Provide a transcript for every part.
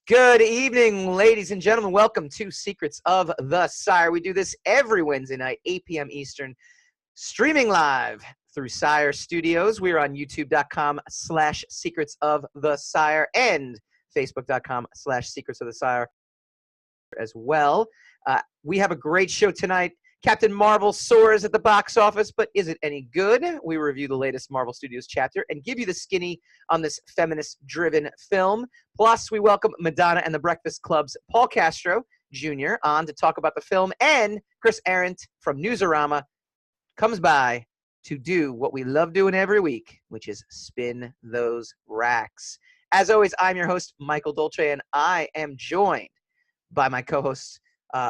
Good evening, ladies and gentlemen. Welcome to Secrets of the Sire. We do this every Wednesday night, 8 p.m. Eastern, streaming live through Sire Studios. We are on youtube.com/Secrets of the Sire and facebook.com/Secrets of the Sire as well. We have a great show tonight. Captain Marvel soars at the box office, but is it any good? We review the latest Marvel Studios chapter and give you the skinny on this feminist-driven film. Plus, we welcome Madonna and the Breakfast Club's Paul Castro Jr. on to talk about the film, and Chris Arrant from Newsarama comes by to do what we love doing every week, which is spin those racks. As always, I'm your host, Michael Dolce, and I am joined by my co-host,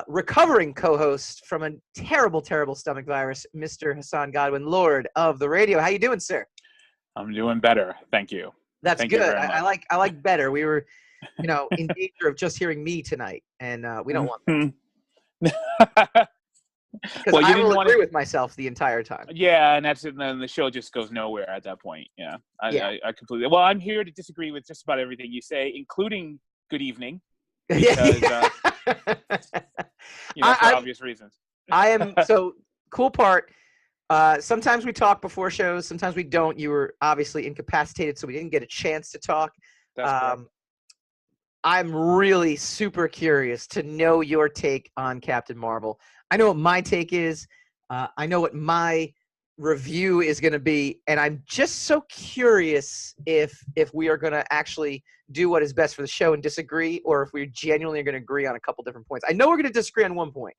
recovering co-host from a terrible, terrible stomach virus, Mr. Hassan Godwin, Lord of the Radio. How you doing, sir? I'm doing better, thank you. That's Thank good. you very much. I like better. We were, in danger of just hearing me tonight, and we don't want that. Because Well, you I didn't will want agree to. with myself the entire time. Yeah, and then the show just goes nowhere at that point. Yeah, I completely. Well, I'm here to disagree with just about everything you say, including good evening, because for obvious reasons. I am so cool part. Sometimes we talk before shows, sometimes we don't. You were obviously incapacitated, so we didn't get a chance to talk. That's correct. I'm really super curious to know your take on Captain Marvel. I know what my take is. I know what my review is going to be, and I'm just so curious if we are going to actually do what is best for the show and disagree, or if we genuinely are going to agree on a couple different points. I know we're going to disagree on one point.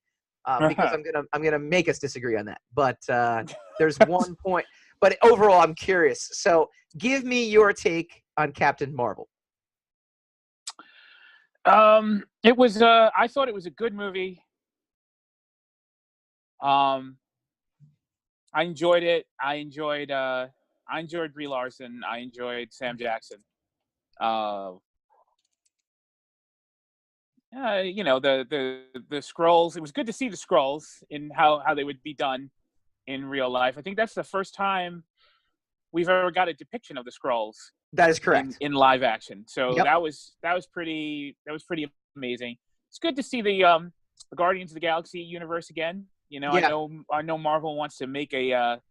Because I'm gonna make us disagree on that. But there's one point. But overall, I'm curious. So give me your take on Captain Marvel. It was. I thought it was a good movie. I enjoyed it. I enjoyed Brie Larson. I enjoyed Sam Jackson. The scrolls. It was good to see the scrolls in how they would be done in real life. I think that's the first time we've ever got a depiction of the scrolls. That is correct. In live action. So yep. that was pretty amazing. It's good to see the Guardians of the Galaxy universe again. Yeah. I know Marvel wants to make a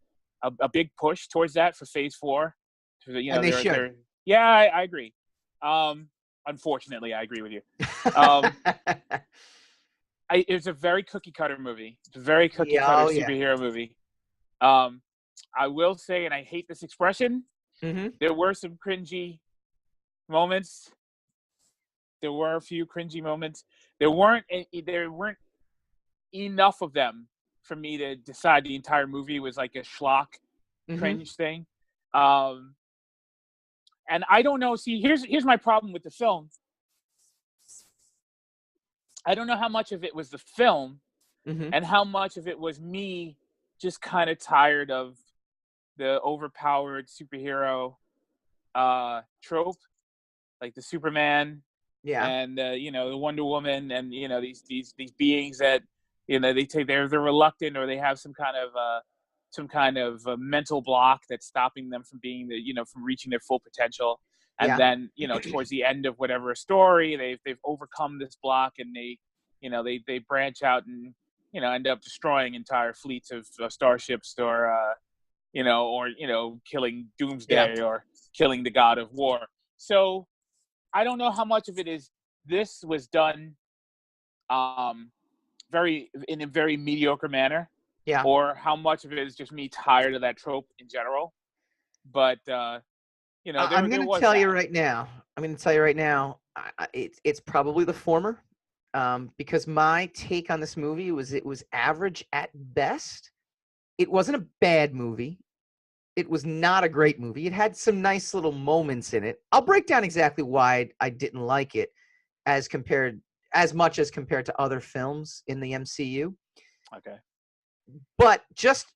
big push towards that for Phase 4. And they should. Yeah, I agree. Unfortunately, I agree with you. It's a very cookie cutter movie. It's a very cookie cutter superhero movie. I will say, and I hate this expression, there were some cringy moments. There were a few cringy moments. There weren't enough of them for me to decide the entire movie was like a schlock cringe thing. And I don't know. See, here's my problem with the film. I don't know how much of it was the film and how much of it was me just kind of tired of the overpowered superhero trope, like the Superman and the Wonder Woman, and these beings that they're reluctant, or they have some kind of a mental block that's stopping them from being from reaching their full potential. And then, towards the end of whatever story, they've overcome this block, and they branch out and, end up destroying entire fleets of starships, or killing Doomsday or killing the God of War. So I don't know how much of it is this was done in a very mediocre manner. Yeah. Or how much of it is just me tired of that trope in general. But, I'm going to tell you right now. It's probably the former. Because my take on this movie was it was average at best. It wasn't a bad movie. It was not a great movie. It had some nice little moments in it. I'll break down exactly why I didn't like it as much as compared to other films in the MCU. Okay. But just,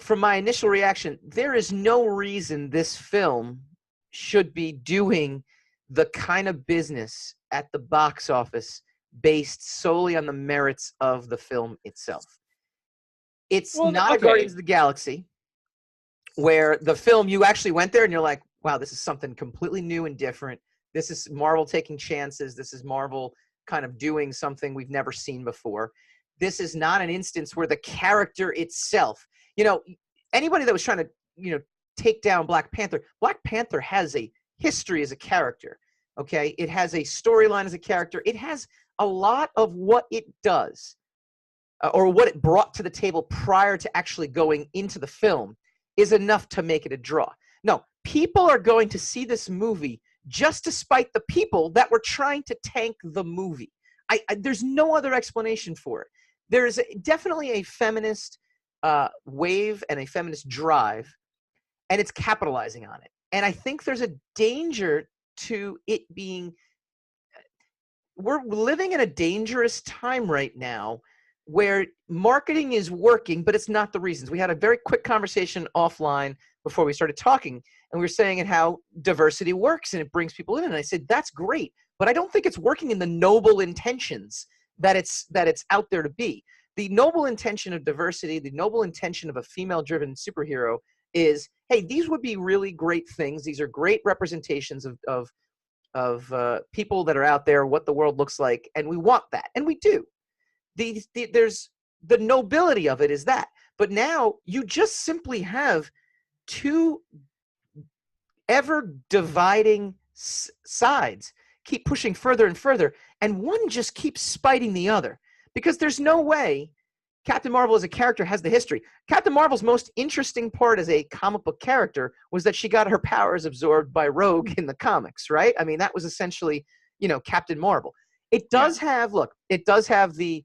from my initial reaction, there is no reason this film should be doing the kind of business at the box office based solely on the merits of the film itself. It's not a Guardians of the Galaxy, where the film, you actually went there and you're like, wow, this is something completely new and different. This is Marvel taking chances. This is Marvel kind of doing something we've never seen before. This is not an instance where the character itself, anybody that was trying to, take down Black Panther has a history as a character, okay? It has a storyline as a character. It has a lot of what it does or what it brought to the table prior to actually going into the film is enough to make it a draw. No, people are going to see this movie just despite the people that were trying to tank the movie. There's no other explanation for it. There's definitely a feminist wave and a feminist drive, and it's capitalizing on it. And I think there's a danger to it being – we're living in a dangerous time right now where marketing is working, but it's not the reasons. We had a very quick conversation offline before we started talking, and we were saying how diversity works and it brings people in. And I said, that's great, but I don't think it's working in the noble intentions that it's out there to be. The noble intention of diversity, the noble intention of a female-driven superhero is, hey, these would be really great things. These are great representations of people that are out there, what the world looks like, and we want that, and we do. There's the nobility of it is that. But now you just simply have two ever dividing sides keep pushing further and further, and one just keeps spiting the other, because there's no way Captain Marvel as a character has the history. Captain Marvel's most interesting part as a comic book character was that she got her powers absorbed by Rogue in the comics, right? I mean, that was essentially, Captain Marvel. It does have the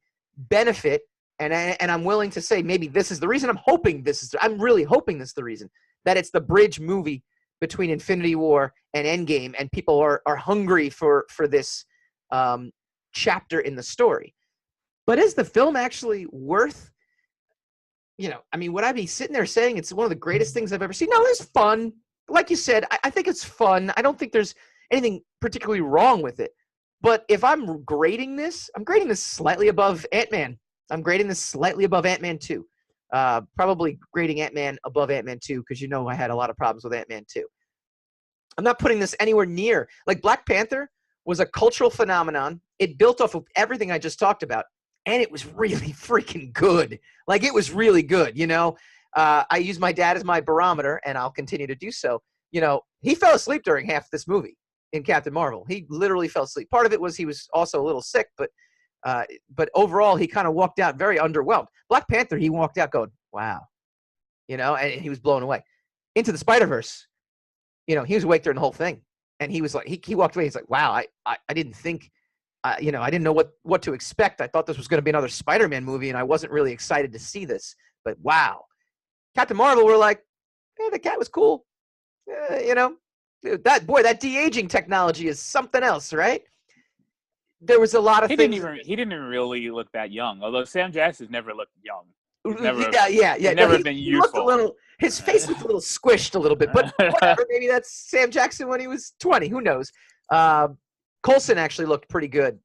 benefit, and I'm willing to say maybe this is the reason. I'm really hoping this is the reason, that it's the bridge movie between Infinity War and Endgame, and people are hungry for this chapter in the story. But is the film actually worth, would I be sitting there saying it's one of the greatest things I've ever seen? No, it's fun. Like you said, I think it's fun. I don't think there's anything particularly wrong with it. But if I'm grading this, I'm grading this slightly above Ant-Man. I'm grading this slightly above Ant-Man 2. Probably grading Ant-Man above Ant-Man 2 because I had a lot of problems with Ant-Man 2. I'm not putting this anywhere near. Like, Black Panther was a cultural phenomenon. It built off of everything I just talked about. And it was really freaking good. Like, it was really good, I use my dad as my barometer, and I'll continue to do so. He fell asleep during half this movie in Captain Marvel. He literally fell asleep. Part of it was he was also a little sick, but overall, he kind of walked out very underwhelmed. Black Panther, he walked out going, wow. And he was blown away. Into the Spider-Verse, he was awake during the whole thing. And he was like, he walked away. He's like, wow, I didn't think – I didn't know what to expect. I thought this was going to be another Spider-Man movie, and I wasn't really excited to see this. But wow, Captain Marvel, we're like, the cat was cool. That de-aging technology is something else, right? There was a lot of things. He didn't even really look that young, although Sam Jackson's never looked young. Yeah. Never been youthful. His face was a little squished a little bit, but whatever. Maybe that's Sam Jackson when he was 20. Who knows? Coulson actually looked pretty good,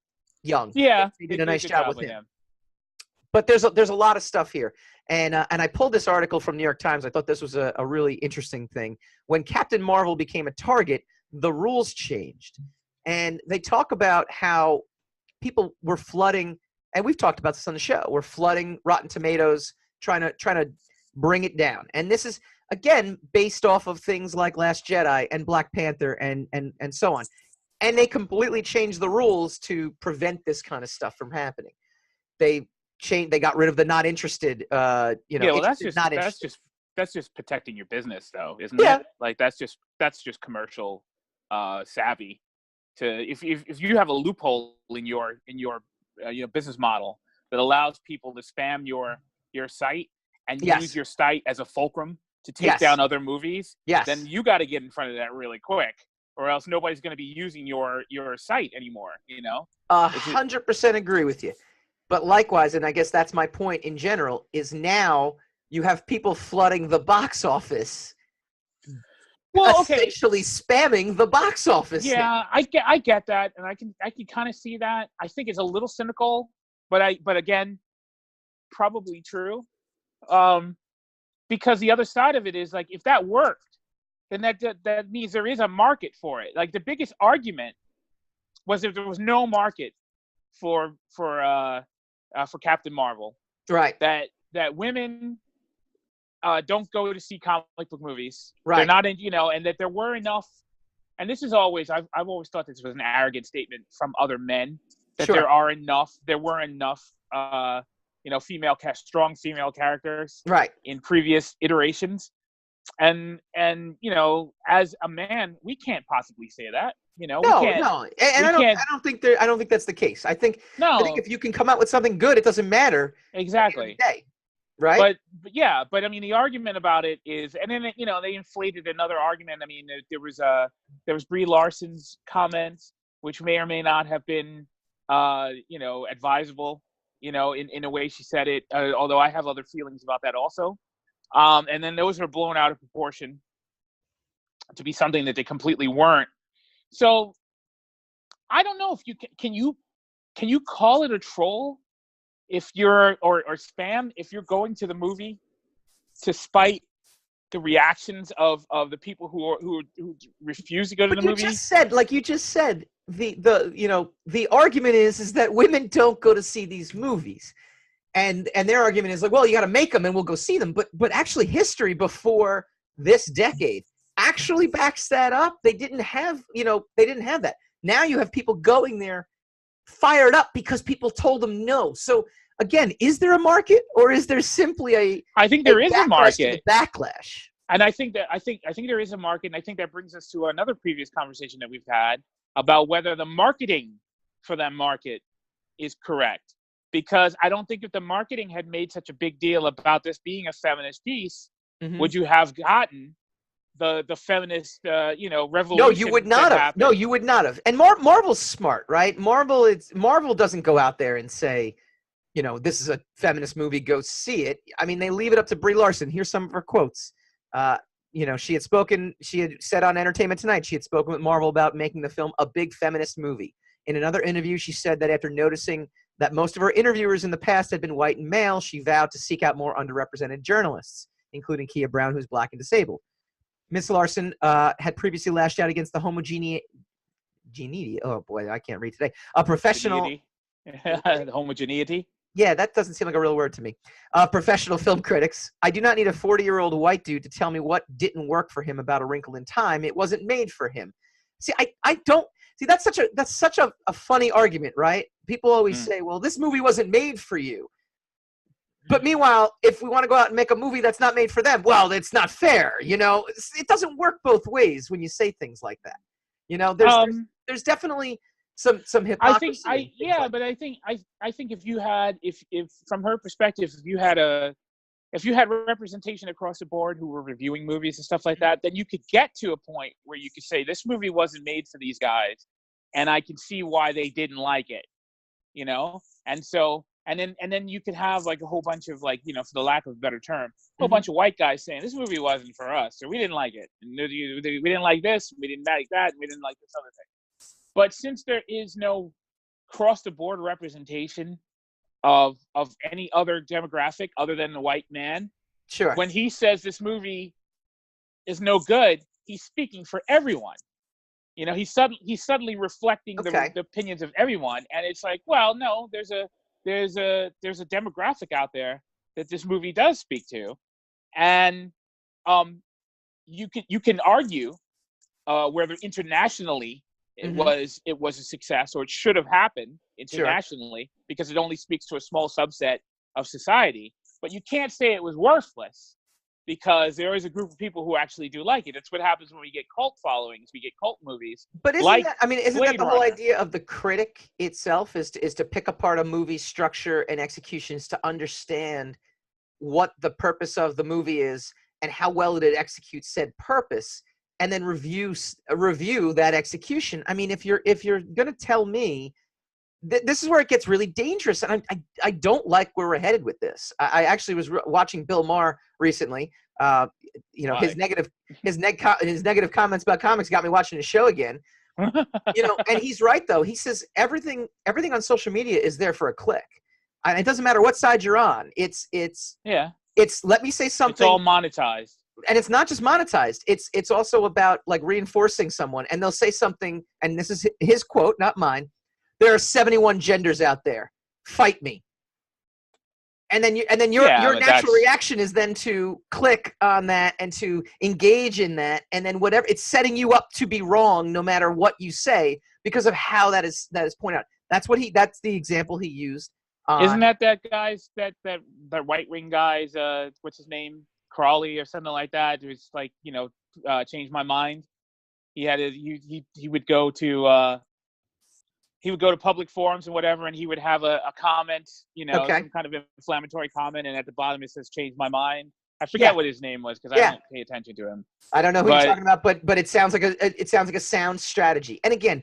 young. Yeah, he did a nice job with him. But there's a lot of stuff here, and I pulled this article from New York Times. I thought this was a really interesting thing. When Captain Marvel became a target, the rules changed, and they talk about how people were flooding, and we've talked about this on the show. We're flooding Rotten Tomatoes, trying to bring it down, and this is again based off of things like Last Jedi and Black Panther and so on. And they completely changed the rules to prevent this kind of stuff from happening. They got rid of the not interested. Well, that's just protecting your business, though, isn't it? Like that's just commercial savvy. If you have a loophole in your business model that allows people to spam your site and use your site as a fulcrum to take down other movies, then you got to get in front of that really quick. Or else nobody's going to be using your site anymore, 100% agree with you. But likewise, and I guess that's my point in general, is now you have people flooding the box office. Well, essentially spamming the box office. Yeah, now. I get that, and I can kind of see that. I think it's a little cynical, but again, probably true. Because the other side of it is like if that worked, then that means there is a market for it. Like the biggest argument was if there was no market for Captain Marvel. Right. That women don't go to see comic book movies. Right. They're not in, and that there were enough. And this is always, I've always thought this was an arrogant statement from other men, that Sure. there were enough, strong female characters, right, in previous iterations. And as a man, we can't possibly say that. No. And I don't think that's the case. I think if you can come out with something good, it doesn't matter. Exactly. Day, right. But I mean, the argument about it is, and then they inflated another argument. I mean, there was Brie Larson's comments, which may or may not have been advisable, in a way she said it. Although I have other feelings about that also. And then those are blown out of proportion to be something that they completely weren't. So I don't know if you can you call it a troll if you're or spam if you're going to the movie to spite the reactions of the people who refuse to go to the movie. You just said the argument is that women don't go to see these movies. And their argument is like, well, you got to make them and we'll go see them. But actually history before this decade actually backs that up. They didn't have that. Now you have people going there fired up because people told them no. So again, is there a market or is there simply I think there is a market. Backlash. And I think there is a market. And I think that brings us to another previous conversation that we've had about whether the marketing for that market is correct. Because I don't think if the marketing had made such a big deal about this being a feminist piece, would you have gotten the feminist, revolution? No, you would not have. No, you would not have. And Marvel's smart, right? Marvel doesn't go out there and say, this is a feminist movie, go see it. I mean, they leave it up to Brie Larson. Here's some of her quotes. She had said on Entertainment Tonight, she had spoken with Marvel about making the film a big feminist movie. In another interview, she said that after noticing that most of her interviewers in the past had been white and male, she vowed to seek out more underrepresented journalists, including Kia Brown, who's black and disabled. Ms. Larson had previously lashed out against the homogeneity. Oh boy, I can't read today. A professional homogeneity. Yeah, that doesn't seem like a real word to me. Professional film critics. I do not need a 40-year-old white dude to tell me what didn't work for him about A Wrinkle in Time. It wasn't made for him. See, I don't. See, that's such a funny argument, right? People always say, well, this movie wasn't made for you. But meanwhile, if we want to go out and make a movie that's not made for them, well, it's not fair. It doesn't work both ways when you say things like that. There's definitely some hypocrisy. But I think if from her perspective, if you had representation across the board who were reviewing movies and stuff like that, then you could get to a point where you could say this movie wasn't made for these guys, and I can see why they didn't like it, and then you could have like a whole bunch of for the lack of a better term, a whole bunch of white guys saying this movie wasn't for us, so we didn't like it, and we didn't like this, we didn't like that, and we didn't like this other thing. But since there is no cross the board representation of any other demographic other than the white man. Sure. When he says this movie is no good, he's speaking for everyone. He's suddenly reflecting the opinions of everyone, and it's like, well, no, there's a demographic out there that this movie does speak to, and you can argue whether internationally it was a success or it should have happened internationally because it only speaks to a small subset of society. But you can't say it was worthless because there is a group of people who actually do like it. It's what happens when we get cult followings, we get cult movies. But isn't that the whole idea of the critic itself is to pick apart a movie's structure and executions to understand what the purpose of the movie is and how well it executes said purpose, and then review that execution. I mean, if you're going to tell me this is where it gets really dangerous, and I don't like where we're headed with this. I actually was watching Bill Maher recently. His negative comments about comics got me watching his show again. And he's right though. He says everything on social media is there for a click. And it doesn't matter what side you're on. It's let me say something. It's all monetized. and it's not just monetized. It's also about like reinforcing someone, and they'll say something, and this is his quote, not mine. There are 71 genders out there. Fight me. And then your natural reaction is then to click on that and to engage in that, and then whatever, it's setting you up to be wrong no matter what you say because of how that is pointed out. That's the example he used. Isn't that guy's that right wing guy's what's his name, Crawley or something like that? It was like, changed my mind. He would go to public forums and whatever, and he would have a comment, some kind of inflammatory comment, and at the bottom it says "changed my mind." I forget what his name was because I don't pay attention to him. I don't know who you're talking about, but it sounds like a sound strategy. And again,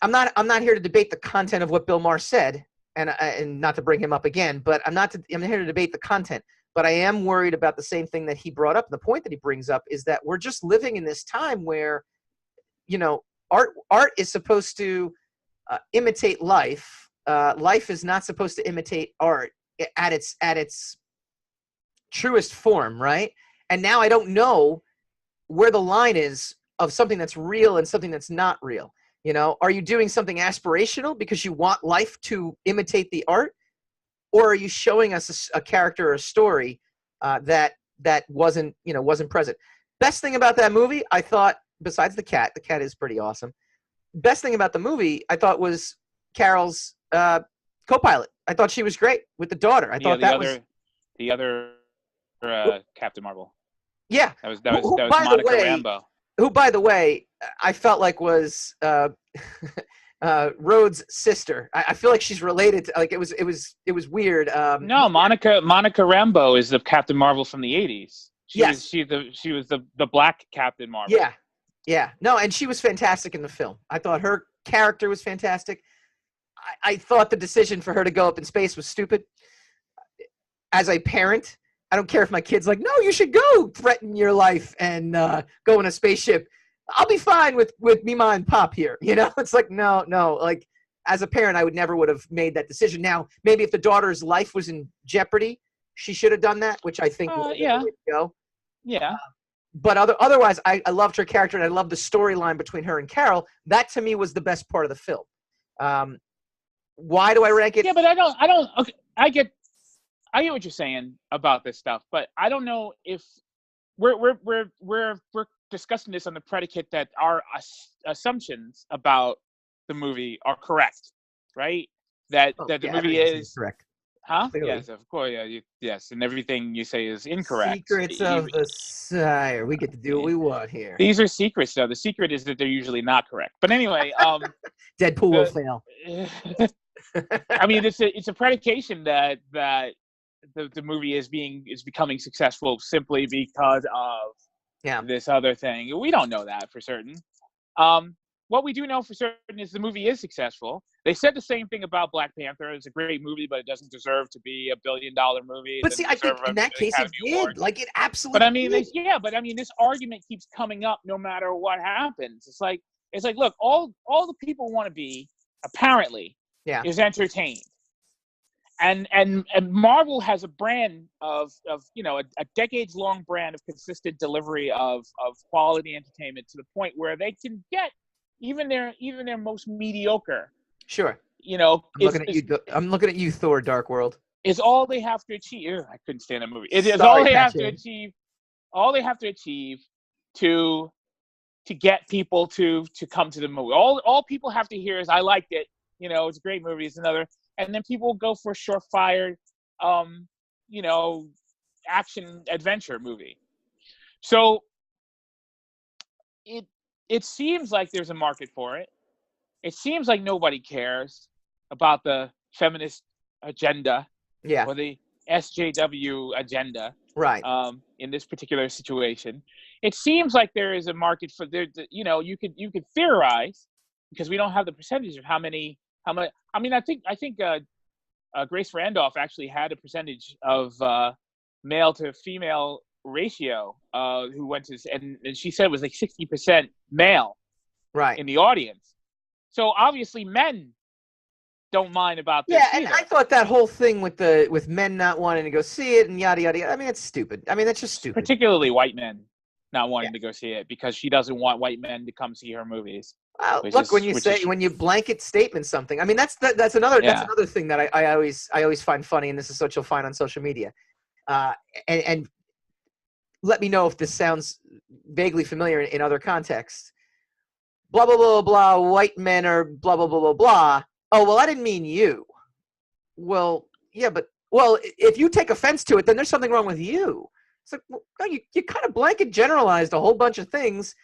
I'm not here to debate the content of what Bill Maher said, and not to bring him up again, but I'm here to debate the content. But I am worried about the same thing that he brought up. The point that he brings up is that we're just living in this time where, art is supposed to imitate life. Life is not supposed to imitate art at its truest form, right? And now I don't know where the line is of something that's real and something that's not real. Are you doing something aspirational because you want life to imitate the art, or are you showing us a character or a story that wasn't present? Best thing about that movie, I thought, besides the cat is pretty awesome. Best thing about the movie, I thought, was Carol's co-pilot. I thought she was great with the daughter. I thought the other Captain Marvel. Yeah, that was Monica Rambeau. Who, by the way, I felt like was Rhodes' sister. I feel like she's related to, like, it was weird. No, Monica Rambeau is the Captain Marvel from the 80s. She was the black Captain Marvel. Yeah. No, and she was fantastic in the film. I thought her character was fantastic. I thought the decision for her to go up in space was stupid. As a parent, I don't care if my kid's like, no, you should go threaten your life and go in a spaceship. I'll be fine with Mima and Pop here. It's like, no. Like, as a parent, I would have made that decision. Now, maybe if the daughter's life was in jeopardy, she should have done that, which I think would go. Yeah. But otherwise, I loved her character, and I loved the storyline between her and Carol. That, to me, was the best part of the film. Why do I rank it? Yeah, but I don't. Okay, I get what you're saying about this stuff, but I don't know if we're discussing this on the predicate that our assumptions about the movie are correct, right? That the movie is correct. Huh? Clearly. Yes, of course. Yeah, yes, and everything you say is incorrect. Secrets of the Sire. We get to do what we want here. These are secrets, though. The secret is that they're usually not correct. But anyway, Deadpool will fail. I mean, it's a predication that the movie is becoming successful simply because of this other thing. We don't know that for certain. What we do know for certain is the movie is successful. They said the same thing about Black Panther. It's a great movie, but it doesn't deserve to be $1 billion movie. But see, I think in that case it did. Like, it absolutely But I mean, did. This argument keeps coming up no matter what happens. It's like, look, all the people want to be, apparently, is entertained. And Marvel has a brand of a decades-long brand of consistent delivery of quality entertainment to the point where they can get even their most mediocre. Sure. I'm looking at you, Thor: Dark World. Is all they have to achieve. I couldn't stand that movie. It is all they have to achieve. All they have to achieve to get people to come to the movie. All people have to hear is, "I liked it. It's a great movie." It's another, and then people go for a surefire, action adventure movie. So it seems like there's a market for it. It seems like nobody cares about the feminist agenda or the SJW agenda, right? In this particular situation, it seems like there is a market for there. You could theorize, because we don't have the percentage of how many. I mean, I think Grace Randolph actually had a percentage of male to female ratio who went to, and she said it was like 60% male, right, in the audience. So obviously men don't mind about this. Yeah, and I thought that whole thing with men not wanting to go see it and yada yada. I mean, it's stupid. I mean, that's just stupid. Particularly white men. not wanting to go see it because she doesn't want white men to come see her movies. Look, when you blanket statement something, I mean, that's another thing that I always find funny, and this is what you'll find on social media. And let me know if this sounds vaguely familiar in other contexts. Blah, blah, blah, blah, white men are blah, blah, blah, blah, blah. Oh, well, I didn't mean you. Well, yeah, but, if you take offense to it, then there's something wrong with you. It's like, well, no, you kind of blanket generalized a whole bunch of things.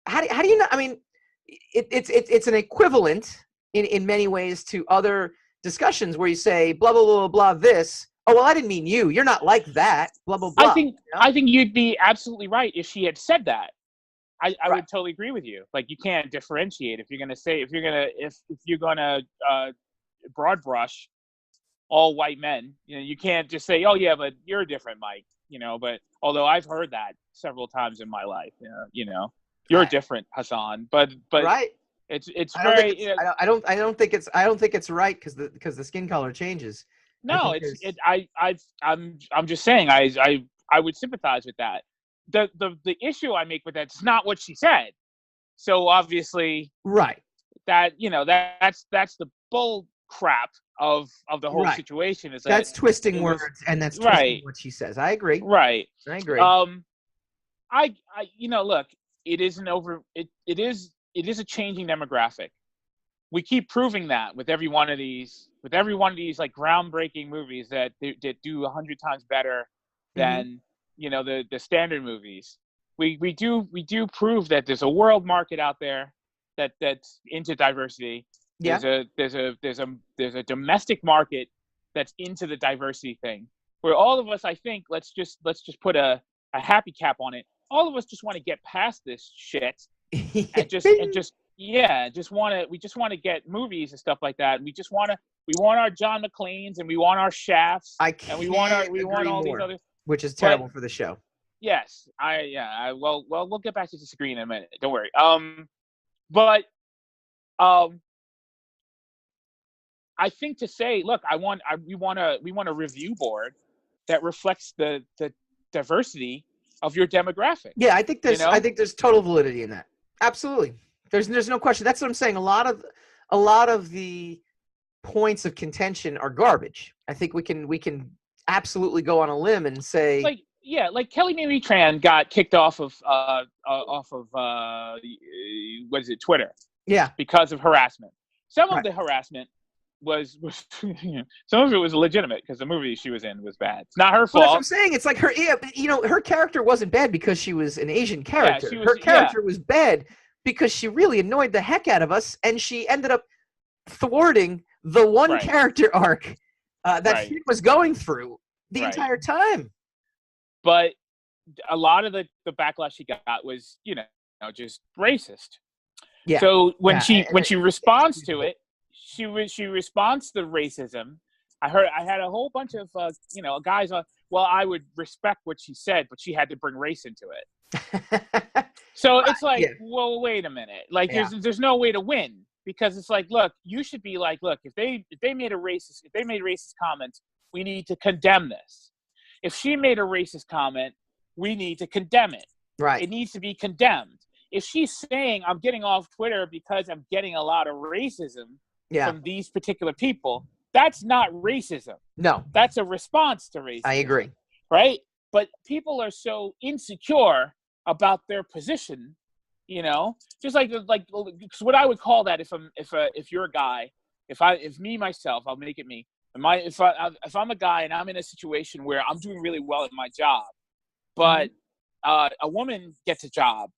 How do you know? I mean, it's an equivalent in many ways to other discussions where you say, blah, blah, blah, blah, this. Oh, well, I didn't mean you. You're not like that. Blah, blah, blah. I think you'd be absolutely right if she had said that. I would totally agree with you. Like, you can't differentiate if you're gonna broad brush all white men. You can't just say, oh yeah, but you're different, Mike. But although I've heard that several times in my life, you're different, Hassan. But right. It's very. I don't think it's right because the skin color changes. No, I'm just saying I would sympathize with that. The issue I make with that is not what she said. So obviously, right. That that's the bull crap of the whole situation. Is that's twisting words and that's twisting what she says. I agree. Right. I agree. I look, it isn't over. It is a changing demographic. We keep proving that with every one of these like groundbreaking movies that do 100 times better than the standard movies. We do prove that there's a world market out there that's into diversity. Yeah. There's a domestic market that's into the diversity thing. Where all of us, I think, let's just put a happy cap on it. All of us just want to get past this shit and just want to get movies and stuff like that. And we want our John McClanes and we want our Shafts and we want all these other, which is terrible for the show. Yes, well, we'll get back to disagreeing in a minute. Don't worry. But I think to say, look, we want a review board that reflects the diversity of your demographic. Yeah, I think there's total validity in that. Absolutely. There's no question. That's what I'm saying. A lot of the points of contention are garbage. I think we can absolutely go on a limb and say, like Kelly Marie Tran got kicked off of what is it, Twitter? Yeah, because of harassment. Some of the harassment was some of it was legitimate because the movie she was in was bad. It's not her fault. That's what I'm saying. It's like her character wasn't bad because she was an Asian character. Her character was bad because she really annoyed the heck out of us, and she ended up thwarting the one character arc that she was going through the entire time. But a lot of the backlash she got was, just racist. Yeah. So when she responds to it, she responds to racism. I had a whole bunch of guys on. Well, I would respect what she said, but she had to bring race into it. So it's like, well, wait a minute. Like, there's no way to win because it's like, look, you should be like, look, if they made racist comments, we need to condemn this. If she made a racist comment, we need to condemn it. Right. It needs to be condemned. If she's saying I'm getting off Twitter because I'm getting a lot of racism from these particular people, that's not racism. No. That's a response to racism. I agree. Right? But people are so insecure about their position, just like what I would call that if you're a guy, if me myself, I'll make it me. If I'm a guy and I'm in a situation where I'm doing really well at my job, but a woman gets a job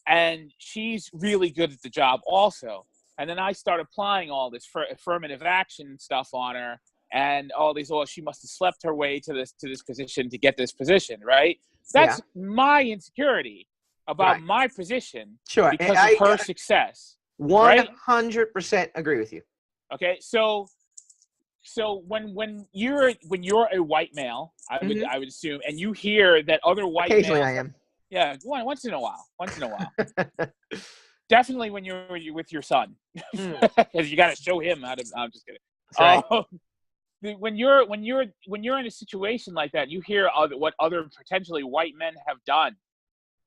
and she's really good at the job also, and then I start applying all this affirmative action stuff on her and all these, she must have slept her way to this position to get this position, right? That's my insecurity about my position because of her success. 100% agree with you. Okay, so when you're a white male, I would assume, and you hear that other white males. Occasionally I am. Yeah, once in a while. Definitely when you're with your son, because you got to show him how to. I'm just kidding. Right. When you're in a situation like that, you hear what other potentially white men have done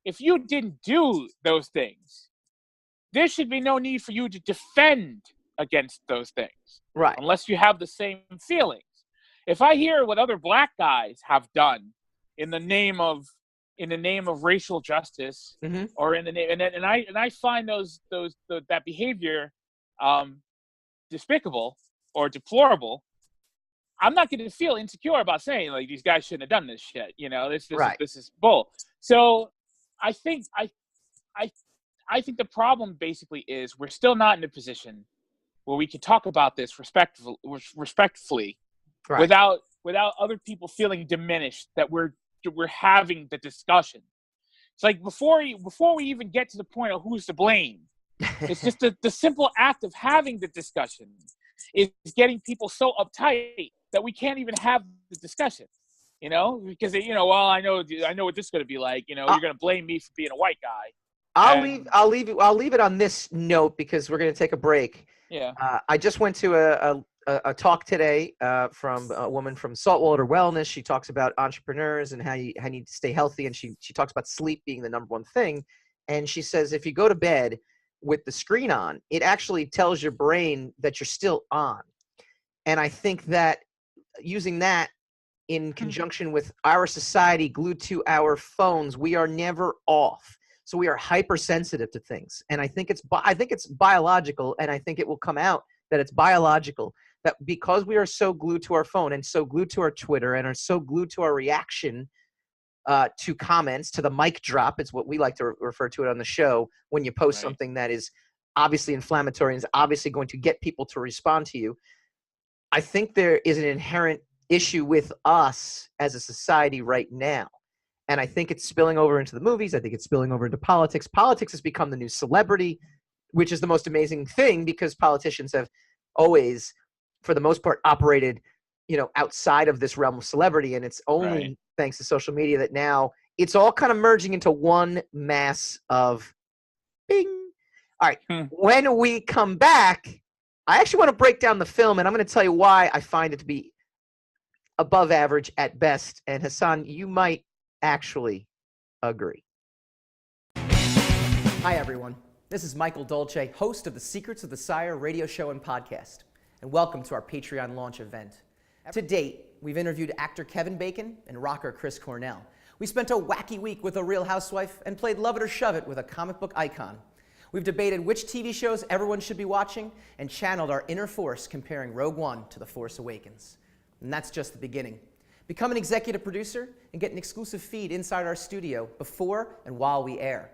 if you didn't do those things, there should be no need for you to defend against those things. Right. Unless you have the same feelings. If I hear what other black guys have done in the name of racial justice, or in the name, and I find that behavior despicable or deplorable, I'm not going to feel insecure about saying like these guys shouldn't have done this shit. This is bull. So I think the problem basically is we're still not in a position where we can talk about this respectfully, right, without other people feeling diminished that we're having the discussion. It's like before we even get to the point of who's to blame, it's just the simple act of having the discussion is getting people so uptight that we can't even have the discussion. Because well, I know what this is going to be like. You're going to blame me for being a white guy. I'll leave it on this note because we're going to take a break. Yeah. I just went to a talk today from a woman from Saltwater Wellness. She talks about entrepreneurs and how you need to stay healthy, and she talks about sleep being the number one thing. And she says if you go to bed with the screen on, it actually tells your brain that you're still on. And I think that using that in conjunction with our society glued to our phones, we are never off. So we are hypersensitive to things. And I think it's biological, and I think it will come out that it's biological, that because we are so glued to our phone and so glued to our Twitter and are so glued to our reaction to comments, to the mic drop, it's what we like to refer to it on the show, when you post something that is obviously inflammatory and is obviously going to get people to respond to you. I think there is an inherent issue with us as a society right now. And I think it's spilling over into the movies. I think it's spilling over into politics. Politics has become the new celebrity, which is the most amazing thing because politicians have always, for the most part, operated, outside of this realm of celebrity. And it's only thanks to social media that now it's all kind of merging into one mass of bing. All right. When we come back, I actually want to break down the film, and I'm going to tell you why I find it to be above average at best. And Hassan, you might actually agree. Hi, everyone. This is Michael Dolce, host of the Secrets of the Sire radio show and podcast, and welcome to our Patreon launch event. To date, we've interviewed actor Kevin Bacon and rocker Chris Cornell. We spent a wacky week with a Real Housewife and played Love It or Shove It with a comic book icon. We've debated which TV shows everyone should be watching and channeled our inner force comparing Rogue One to The Force Awakens. And that's just the beginning. Become an executive producer and get an exclusive feed inside our studio before and while we air.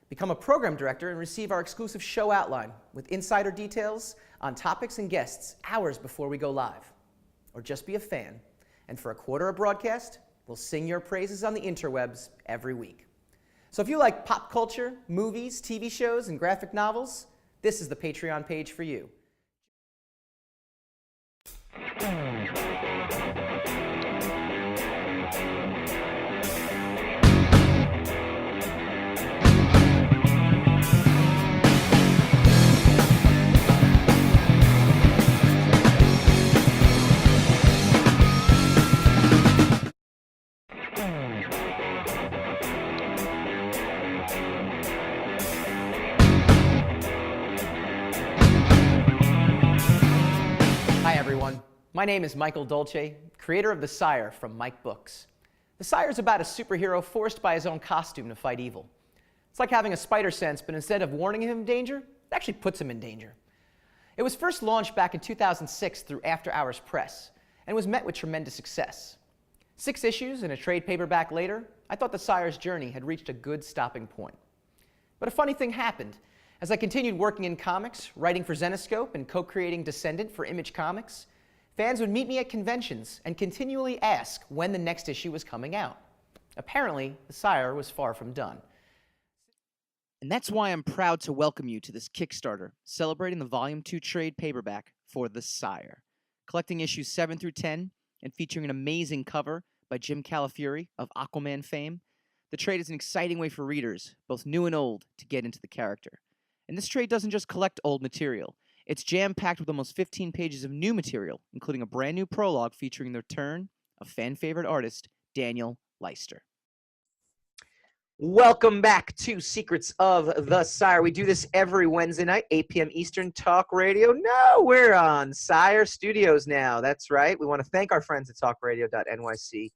Become a program director and receive our exclusive show outline with insider details on topics and guests hours before we go live. Or just be a fan, and for $0.25 a broadcast, we'll sing your praises on the interwebs every week. So if you like pop culture, movies, TV shows, and graphic novels, this is the Patreon page for you. Hi everyone, my name is Michael Dolce, creator of The Sire from Mike Books. The Sire is about a superhero forced by his own costume to fight evil. It's like having a spider sense, but instead of warning him of danger, it actually puts him in danger. It was first launched back in 2006 through After Hours Press, and was met with tremendous success. 6 issues and a trade paperback later, I thought The Sire's journey had reached a good stopping point. But a funny thing happened. As I continued working in comics, writing for Zenescope and co-creating Descendant for Image Comics, fans would meet me at conventions and continually ask when the next issue was coming out. Apparently, The Sire was far from done. And that's why I'm proud to welcome you to this Kickstarter, celebrating the Volume 2 trade paperback for The Sire. Collecting issues 7 through 10 and featuring an amazing cover by Jim Calafiore of Aquaman fame, the trade is an exciting way for readers, both new and old, to get into the character. And this trade doesn't just collect old material. It's jam-packed with almost 15 pages of new material, including a brand new prologue featuring the return of fan-favorite artist Daniel Leister. Welcome back to Secrets of the Sire. We do this every Wednesday night, 8 p.m. Eastern, Talk Radio. No, we're on Sire Studios now. That's right. We want to thank our friends at talkradio.nyc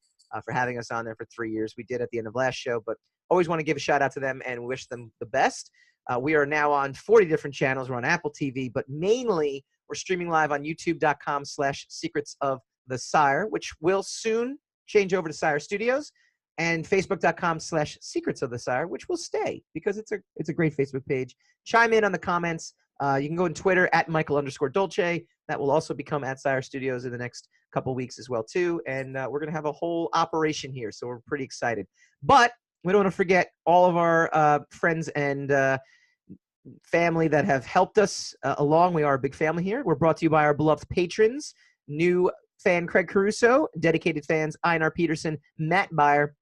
for having us on there for 3 years. We did at the end of last show, but always want to give a shout out to them and wish them the best. We are now on 40 different channels. We're on Apple TV, but mainly we're streaming live on youtube.com/Secrets of the Sire, which will soon change over to Sire Studios. And facebook.com/Secrets of the Sire, which will stay because it's a great Facebook page. Chime in on the comments. You can go on Twitter at Michael_Dolce. That will also become at Sire Studios in the next couple weeks as well too. And we're going to have a whole operation here, so we're pretty excited. But we don't want to forget all of our friends and family that have helped us along. We are a big family here. We're brought to you by our beloved patrons, new fan Craig Caruso, dedicated fans Einar Peterson, Matt Byer,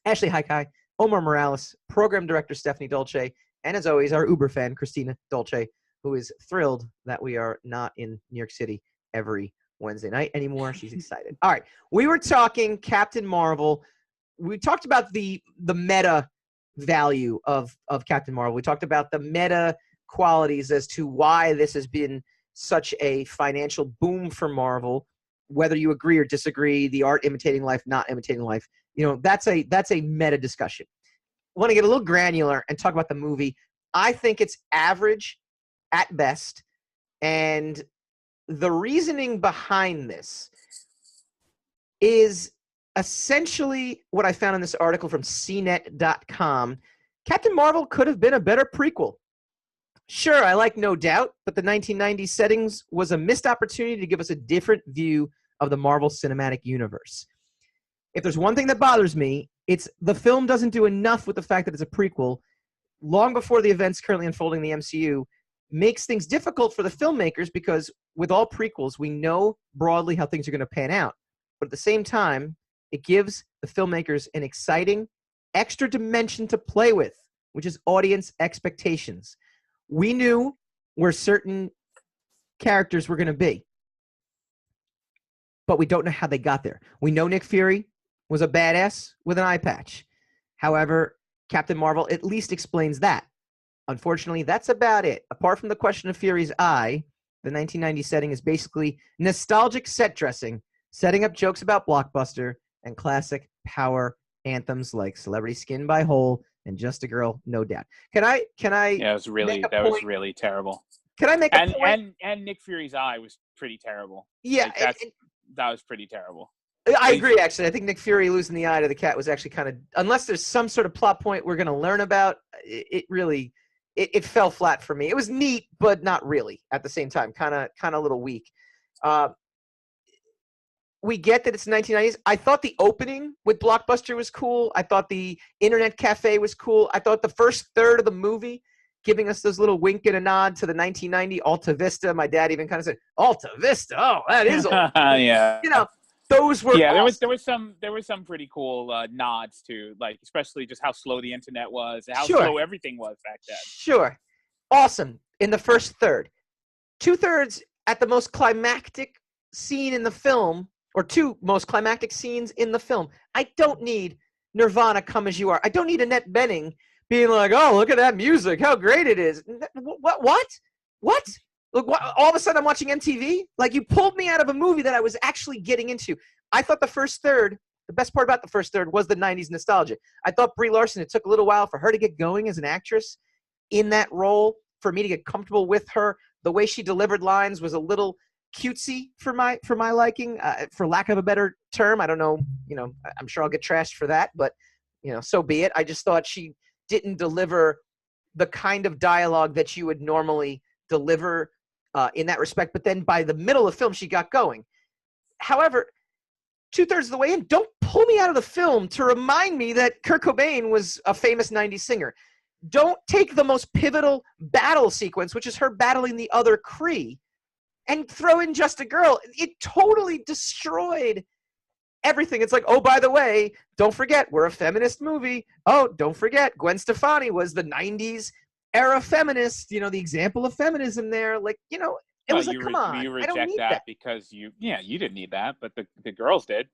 Ashley Haikai, Omar Morales, program director Stephanie Dolce, and as always, our Uber fan Christina Dolce, who is thrilled that we are not in New York City every Wednesday night anymore. She's excited. All right, we were talking Captain Marvel. We talked about the meta value of Captain Marvel. We talked about the meta qualities as to why this has been such a financial boom for Marvel. Whether you agree or disagree, the art imitating life, not imitating life, that's a meta discussion. I want to get a little granular and talk about the movie. I think it's average at best, and the reasoning behind this is essentially what I found in this article from CNET.com. Captain Marvel could have been a better prequel. Sure, I like No Doubt, but the 1990s settings was a missed opportunity to give us a different view of the Marvel Cinematic Universe. If there's one thing that bothers me, it's the film doesn't do enough with the fact that it's a prequel, long before the events currently unfolding in the MCU, makes things difficult for the filmmakers because with all prequels, we know broadly how things are going to pan out. But at the same time, it gives the filmmakers an exciting extra dimension to play with, which is audience expectations. We knew where certain characters were going to be, but we don't know how they got there. We know Nick Fury was a badass with an eye patch. However, Captain Marvel at least explains that. Unfortunately, that's about it. Apart from the question of Fury's eye, the 1990 setting is basically nostalgic set dressing, setting up jokes about Blockbuster and classic power anthems like Celebrity Skin by Hole and Just a Girl, No Doubt. Can I? Yeah, was really terrible. Can I make a point? And Nick Fury's eye was pretty terrible. Yeah, that was pretty terrible. I agree, actually. I think Nick Fury losing the eye to the cat was actually kind of, unless there's some sort of plot point we're going to learn about, it really fell flat for me. It was neat, but not really at the same time. Kind of a little weak. We get that it's 1990s. I thought the opening with Blockbuster was cool. I thought the Internet Cafe was cool. I thought the first third of the movie, giving us those little wink and a nod to the 1990 Alta Vista. My dad even kind of said, Alta Vista? Oh, that is old. Yeah. Those were awesome. there was some pretty cool nods to, like, especially just how slow the internet was and how slow everything was back then. Sure. Awesome in the first third. 2/3 at the most climactic scene in the film, or two most climactic scenes in the film. I don't need Nirvana, Come As You Are. I don't need Annette Bening being like, oh, look at that music, how great it is. What? Look, all of a sudden I'm watching MTV? Like, you pulled me out of a movie that I was actually getting into. I thought the first third, the best part about the first third was the 90s nostalgia. I thought Brie Larson, it took a little while for her to get going as an actress in that role, for me to get comfortable with her. The way she delivered lines was a little cutesy for my liking, for lack of a better term. I don't know, I'm sure I'll get trashed for that, but, so be it. I just thought she didn't deliver the kind of dialogue that you would normally deliver in that respect. But then by the middle of the film, she got going. However, 2/3 of the way in, don't pull me out of the film to remind me that Kurt Cobain was a famous 90s singer. Don't take the most pivotal battle sequence, which is her battling the other Kree, and throw in Just a Girl. It totally destroyed everything. It's like, oh, by the way, don't forget, we're a feminist movie. Oh, don't forget, Gwen Stefani was the 90s era feminist, the example of feminism there. Like, it was like, come on. You reject that because you didn't need that, but the girls did.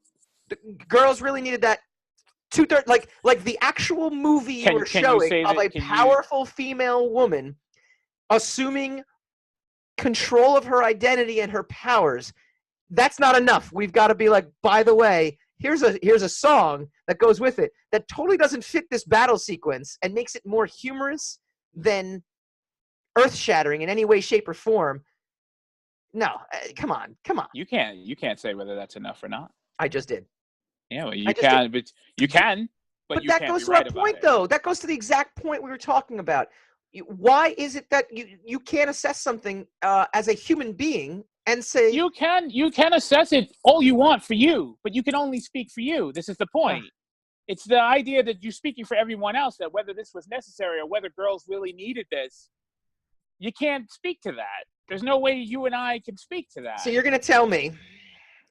The girls really needed that 2/3, like the actual movie you were showing of a powerful female woman assuming control of her identity and her powers. That's not enough. We've got to be like, by the way, here's a song that goes with it that totally doesn't fit this battle sequence and makes it more humorous than earth-shattering in any way, shape, or form. No, come on. You can't say whether that's enough or not. I just did. Yeah, well, you can, but you can. But you that can't goes be to right our point, about it. though. That goes to the exact point we were talking about. Why is it that you can't assess something as a human being and say you can assess it all you want for you, but you can only speak for you. This is the point. It's the idea that you're speaking for everyone else, that whether this was necessary or whether girls really needed this, you can't speak to that. There's no way you and I can speak to that. So you're going to tell me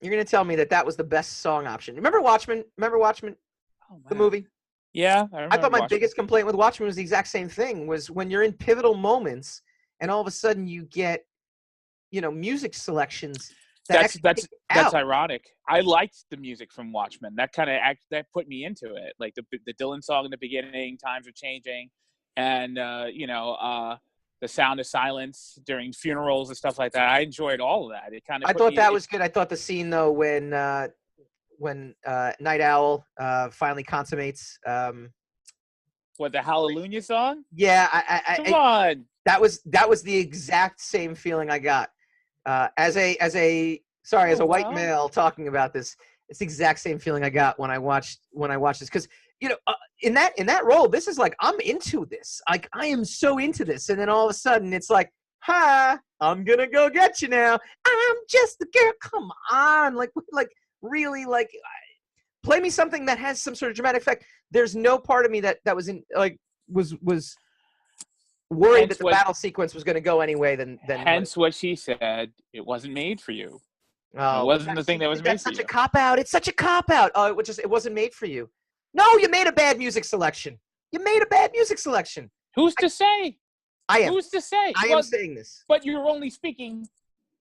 that was the best song option. Remember Watchmen? Oh, the movie? Yeah, I thought my biggest complaint with Watchmen was the exact same thing, was when you're in pivotal moments and all of a sudden you get, music selections. That's ironic. I liked the music from Watchmen. That kind of that put me into it. Like the Dylan song in the beginning, Times Are Changing, and the sound of silence during funerals and stuff like that. I enjoyed all of that. It kind of. I thought that was good. I thought the scene though when Night Owl finally consummates. What, the Hallelujah song? Yeah, Come on. That was the exact same feeling I got as a white male talking about this. It's the exact same feeling I got when I watched this, because in that role, this is like, I'm into this. Like, I am so into this, and then all of a sudden it's like, hi, I'm gonna go get you now. I'm just a girl. Come on, like really, like, play me something that has some sort of dramatic effect. There's no part of me that was in was worried that the battle sequence was going to go any way than. Hence what she said. It wasn't made for you. Oh, it wasn't the thing that was made for you. That's such a cop out. It's such a cop out. Oh, it wasn't made for you. No, you made a bad music selection. Who's to say? I am. Who's to say? I am saying this. But you're only speaking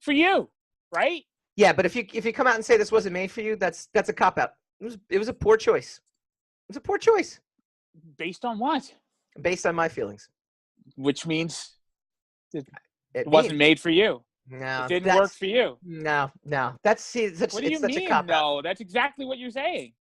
for you, right? Yeah, but if you come out and say this wasn't made for you, that's a cop out. It was a poor choice. It's a poor choice. Based on what? Based on my feelings. Which means it wasn't made for you. No, it didn't work for you. No. What do you mean? Such a cop out. No, that's exactly what you're saying.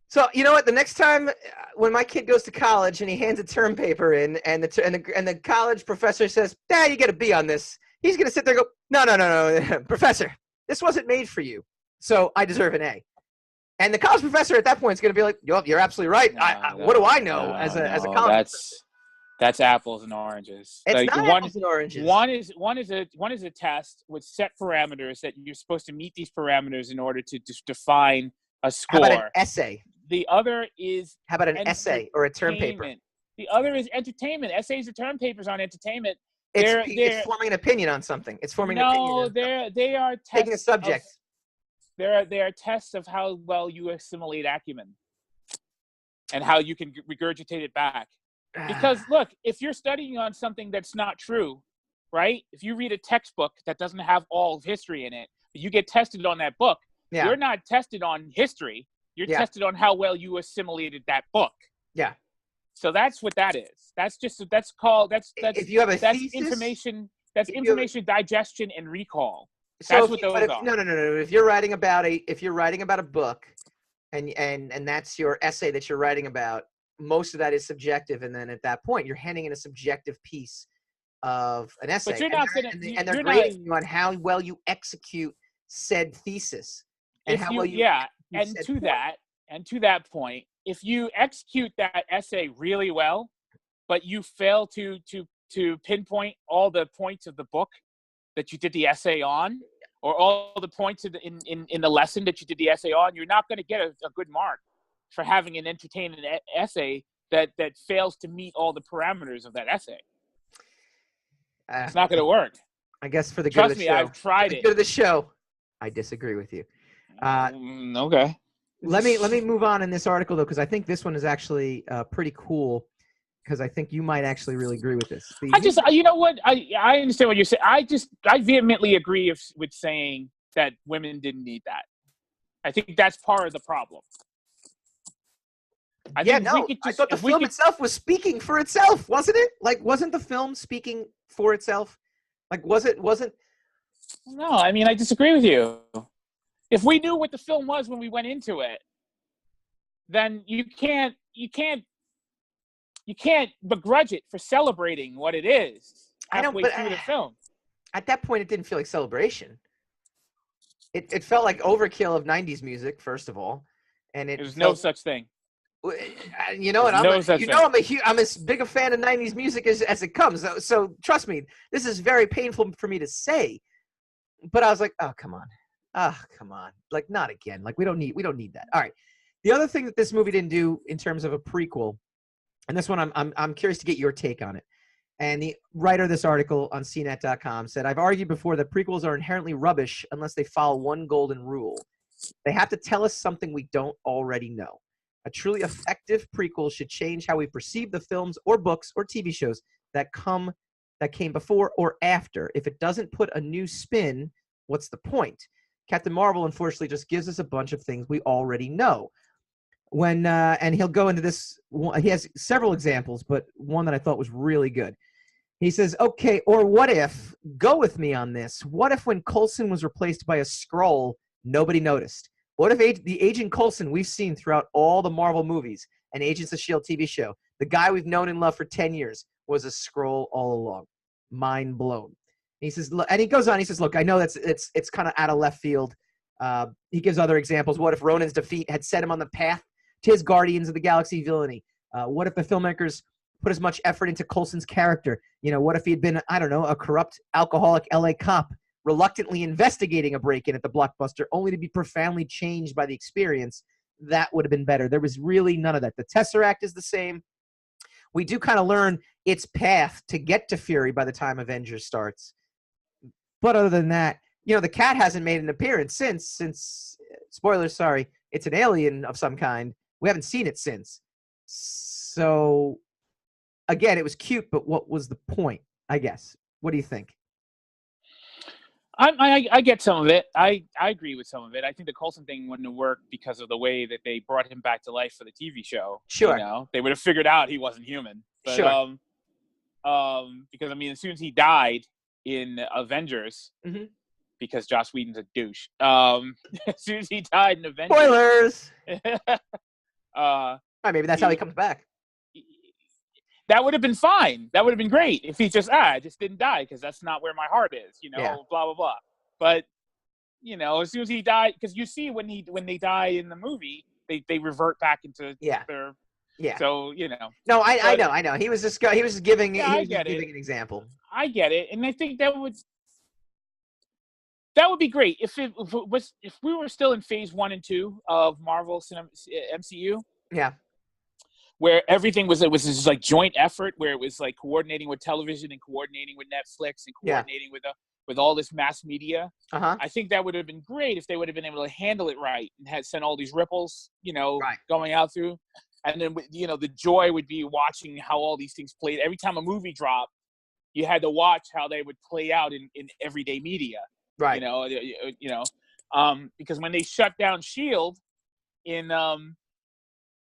So you know what? The next time when my kid goes to college and he hands a term paper in, and the college professor says, you get a B on this," he's gonna sit there and go, No, professor, this wasn't made for you, so I deserve an A. And the college professor at that point is going to be like, "You're absolutely right. What do I know as a college professor?" That's apples and oranges. It's not apples and oranges. One is a test with set parameters that you're supposed to meet these parameters in order to define a score. How about an essay? The other is how about an essay or a term paper? The other is entertainment. Essays and term papers on entertainment. It's forming an opinion on something. It's forming an opinion. No, they are tests taking a subject. They are tests of how well you assimilate acumen and how you can regurgitate it back. Because look, if you're studying on something that's not true, right? If you read a textbook that doesn't have all of history in it, but you get tested on that book, you're not tested on history. You're tested on how well you assimilated that book. Yeah. So that's what that is. That's if you have a thesis, information. That's information digestion and recall. So that's what those are. No. If you're writing about a book, and that's your essay that you're writing about, most of that is subjective, and then at that point, you're handing in a subjective piece of an essay. But you're not going to. And they're grading you on how well you execute said thesis, and how well you. And to that point, if you execute that essay really well, but you fail to pinpoint all the points of the book that you did the essay on, or all the points in the lesson that you did the essay on, you're not going to get a good mark for having an entertaining essay that fails to meet all the parameters of that essay. It's not going to work. I guess for the good of the show. Trust me, I've tried it. For the good of the show, I disagree with you. Okay. Let me move on in this article though, because I think this one is actually pretty cool. Because I think you might actually really agree with this. You know what? I understand what you're saying. I vehemently agree with saying that women didn't need that. I think that's part of the problem. I Yeah, think if we no, could I just, thought the if we film could, itself was speaking for itself, wasn't it? Like, wasn't the film speaking for itself? Like, wasn't? no, I mean, I disagree with you. If we knew what the film was when we went into it, then you can't begrudge it for celebrating what it is I don't, halfway but through the film. at that point, it didn't feel like celebration. It felt like overkill of 90s music, first of all. And it There's no felt, such thing. you know what, There's no such thing. I'm as big a fan of 90s music as it comes. So trust me, this is very painful for me to say. But I was like, oh, come on. Oh, come on. Like, not again. Like, we don't need that. All right. The other thing that this movie didn't do in terms of a prequel, and this one I'm curious to get your take on it. And the writer of this article on CNET.com said, I've argued before that prequels are inherently rubbish unless they follow one golden rule. They have to tell us something we don't already know. A truly effective prequel should change how we perceive the films or books or TV shows that came before or after. If it doesn't put a new spin, what's the point? Captain Marvel, unfortunately, just gives us a bunch of things we already know. And he'll go into this. He has several examples, but one that I thought was really good. He says, okay, or what if, go with me on this, what if when Coulson was replaced by a Skrull, nobody noticed? What if the Agent Coulson we've seen throughout all the Marvel movies and Agents of S.H.I.E.L.D. TV show, the guy we've known and loved for 10 years, was a Skrull all along? Mind blown. He says, and he goes on, he says, look, I know it's kind of out of left field. He gives other examples. What if Ronan's defeat had set him on the path to his Guardians of the Galaxy villainy? What if the filmmakers put as much effort into Coulson's character? You know, what if he had been, I don't know, a corrupt, alcoholic LA cop reluctantly investigating a break-in at the Blockbuster only to be profoundly changed by the experience? That would have been better. There was really none of that. The Tesseract is the same. We do kind of learn its path to get to Fury by the time Avengers starts. But other than that, you know, the cat hasn't made an appearance since spoilers, sorry, it's an alien of some kind. We haven't seen it since. So, again, it was cute, but what was the point, I guess? What do you think? I get some of it. I agree with some of it. I think the Coulson thing wouldn't have worked because of the way that they brought him back to life for the TV show. Sure. You know, they would have figured out he wasn't human. But, sure. Because, I mean, as soon as he died in Avengers, because Joss Whedon's a douche, as soon as he died in Avengers... Spoilers! Maybe that's how he comes back. That would have been fine. That would have been great if he just didn't die, because that's not where my heart is, you know, blah, blah, blah. But, you know, as soon as he died, because you see when they die in the movie, they revert back into their... Yeah. So, you know. No, I know. He was just giving an example. I get it. And I think that would be great if we were still in phase 1 and 2 of Marvel MCU. Yeah. Where everything was this like joint effort, where it was like coordinating with television and coordinating with Netflix and coordinating with all this mass media. I think that would have been great if they would have been able to handle it right and had sent all these ripples, you know, going out through. And then, you know, the joy would be watching how all these things played. Every time a movie dropped, you had to watch how they would play out in everyday media. Right. Because when they shut down S.H.I.E.L.D.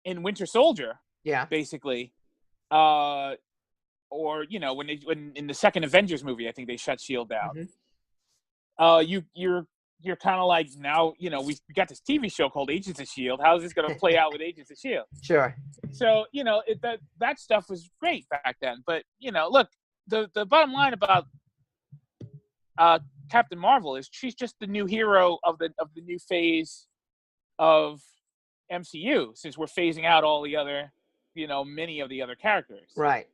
in Winter Soldier, basically, or, you know, when in the second Avengers movie, I think they shut S.H.I.E.L.D. down. You're kind of like, now, you know, we've got this TV show called Agents of S.H.I.E.L.D. How is this going to play out with Agents of S.H.I.E.L.D.? Sure. So, you know, that stuff was great back then. But, you know, look, the bottom line about Captain Marvel is she's just the new hero of the new phase of MCU, since we're phasing out all the other, you know, many of the other characters. Right.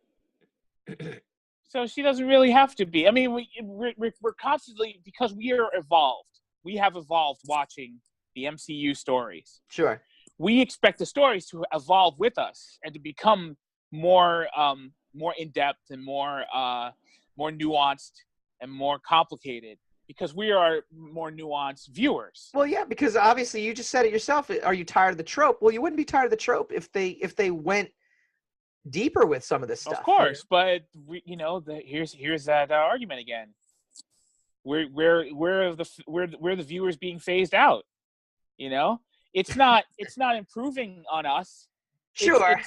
So she doesn't really have to be. I mean, we're constantly, because we are evolved. We have evolved watching the MCU stories. Sure. We expect the stories to evolve with us and to become more in depth and more nuanced and more complicated, because we are more nuanced viewers. Well, yeah, because obviously you just said it yourself. Are you tired of the trope? Well, you wouldn't be tired of the trope if they went deeper with some of this stuff. Of course, but here's that argument again. Where are the viewers being phased out? You know, it's not improving on us Sure.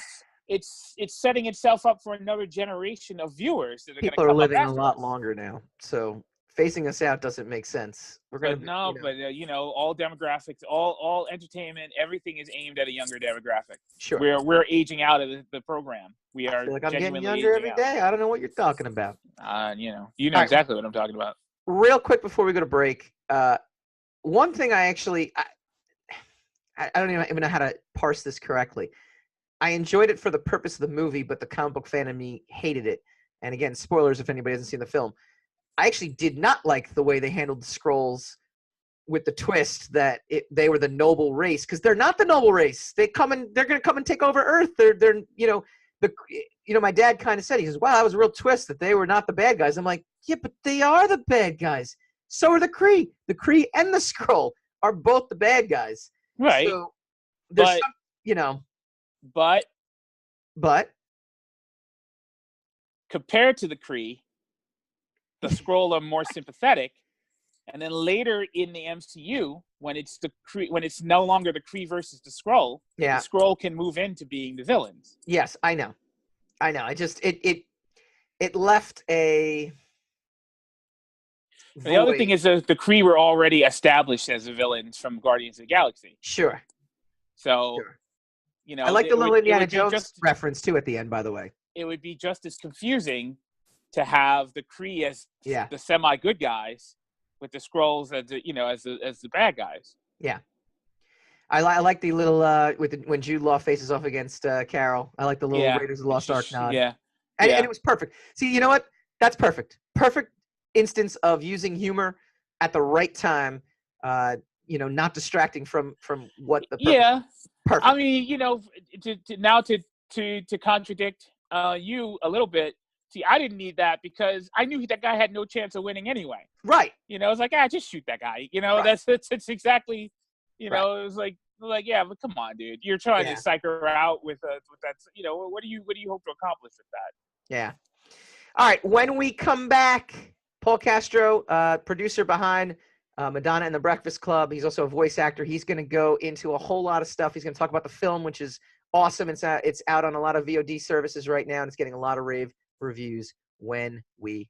it's setting itself up for another generation of viewers that are going to People come are up living a after lot us. longer now, so phasing us out doesn't make sense. We're gonna, But no, all demographics, all entertainment, everything is aimed at a younger demographic. Sure. We're aging out of the program. We I are feel like I'm getting genuinely younger aging every out. day. I don't know what you're talking about. You know All right. exactly what I'm talking about. Real quick before we go to break, one thing I don't even know how to parse this correctly. I enjoyed it for the purpose of the movie, but the comic book fan in me hated it. And again, spoilers if anybody hasn't seen the film. I actually did not like the way they handled the Skrulls with the twist that they were the noble race, because they're not the noble race. They're going to come and take over Earth. They're my dad kind of said, he says, wow, that was a real twist that they were not the bad guys. I'm like, yeah, but they are the bad guys. So are the Kree. The Kree and the Skrull are both the bad guys. Right. So there's but compared to the Kree, the Skrull are more sympathetic, and then later in the MCU, when it's no longer the Kree versus the Skrull, the Skrull can move into being the villains. Yes, I know. I just it left a void. The other thing is that the Kree were already established as the villains from Guardians of the Galaxy. Sure. So, I like the little Indiana Jones reference too at the end, by the way. It would be just as confusing to have the Kree as the semi-good guys, with the Skrulls as the bad guys. Yeah, I like the little when Jude Law faces off against Carol. I like the little Raiders of the Lost Ark nod. And it was perfect. See, you know what? That's perfect. Perfect instance of using humor at the right time. Not distracting from what the purpose. Yeah. Perfect. I mean, to contradict you a little bit. See, I didn't need that because I knew that guy had no chance of winning anyway. Right. It's like, just shoot that guy. Right. That's exactly, it was like, yeah, but come on, dude. You're trying to psych her out with that. What do you hope to accomplish with that? Yeah. All right. When we come back, Paul Castro, producer behind Madonna and the Breakfast Club. He's also a voice actor. He's going to go into a whole lot of stuff. He's going to talk about the film, which is awesome. It's out on a lot of VOD services right now, and it's getting a lot of rave reviews when we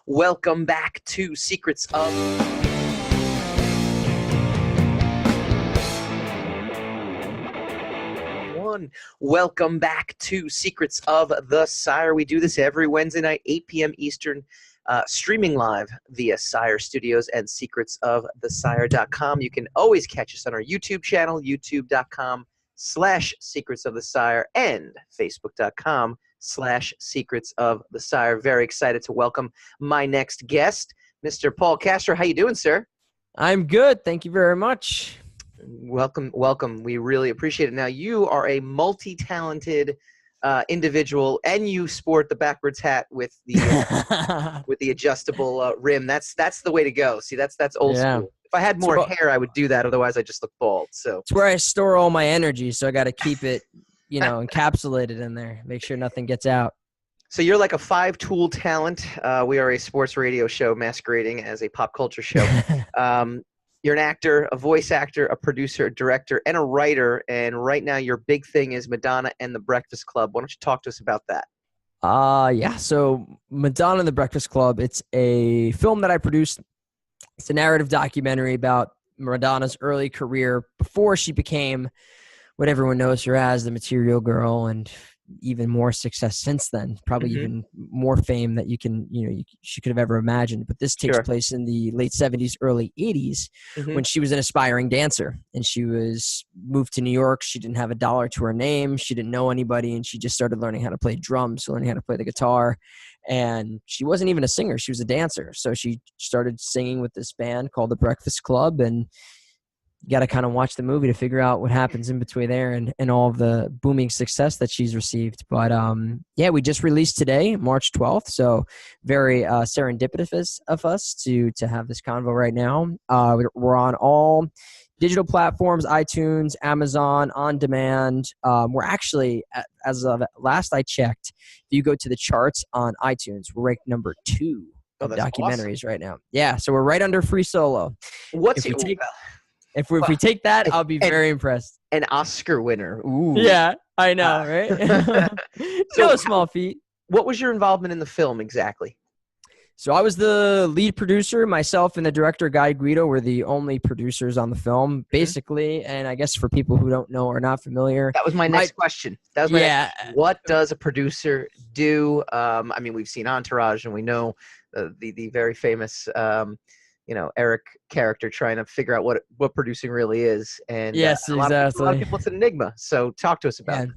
Welcome back to Secrets of Welcome back to Secrets of the Sire. We do this every Wednesday night, 8 p.m. Eastern, streaming live via Sire Studios and secretsofthesire.com. You can always catch us on our YouTube channel, youtube.com/Secrets of the Sire, and facebook.com/Secrets of the Sire. Very excited to welcome my next guest, Mr. Paul Castro. How you doing, sir? I'm good. Thank you very much. Welcome. We really appreciate it. Now, you are a multi-talented individual, and you sport the backwards hat with the with the adjustable rim. That's the way to go. See, that's old school. If I had more hair, I would do that. Otherwise, I just look bald. So it's where I store all my energy. So I got to keep it, encapsulated in there. Make sure nothing gets out. So you're like a 5-tool talent. We are a sports radio show masquerading as a pop culture show. You're an actor, a voice actor, a producer, a director, and a writer. And right now your big thing is Madonna and the Breakfast Club. Why don't you talk to us about that? Yeah. So Madonna and the Breakfast Club, it's a film that I produced. It's a narrative documentary about Madonna's early career before she became what everyone knows her as, the Material Girl, and even more success since then, probably even more fame that she could have ever imagined. But this takes place in the late 70s, early 80s, when she was an aspiring dancer, and she was moved to New York. She didn't have a dollar to her name. She didn't know anybody, and she just started learning how to play drums, learning how to play the guitar. And she wasn't even a singer. She was a dancer. So she started singing with this band called the Breakfast Club, and you got to kind of watch the movie to figure out what happens in between there and all of the booming success that she's received. But yeah, we just released today, March 12th. So very serendipitous of us to have this convo right now. We're on all digital platforms, iTunes, Amazon, on demand. We're actually, as of last I checked, if you go to the charts on iTunes, we're ranked number 2 of documentaries awesome. Right now. Yeah, so we're right under Free Solo. If we take that, I'll be very impressed. An Oscar winner. Ooh. Yeah, I know, right? No small feat. What was your involvement in the film exactly? So I was the lead producer. Myself and the director, Guy Guido, were the only producers on the film, basically. And I guess for people who don't know or not familiar. That was my next question. That was my next question. What does a producer do? I mean, we've seen Entourage, and we know the very famous Eric character trying to figure out what producing really is. And yes, exactly. A lot of people, it's an enigma. So talk to us about it.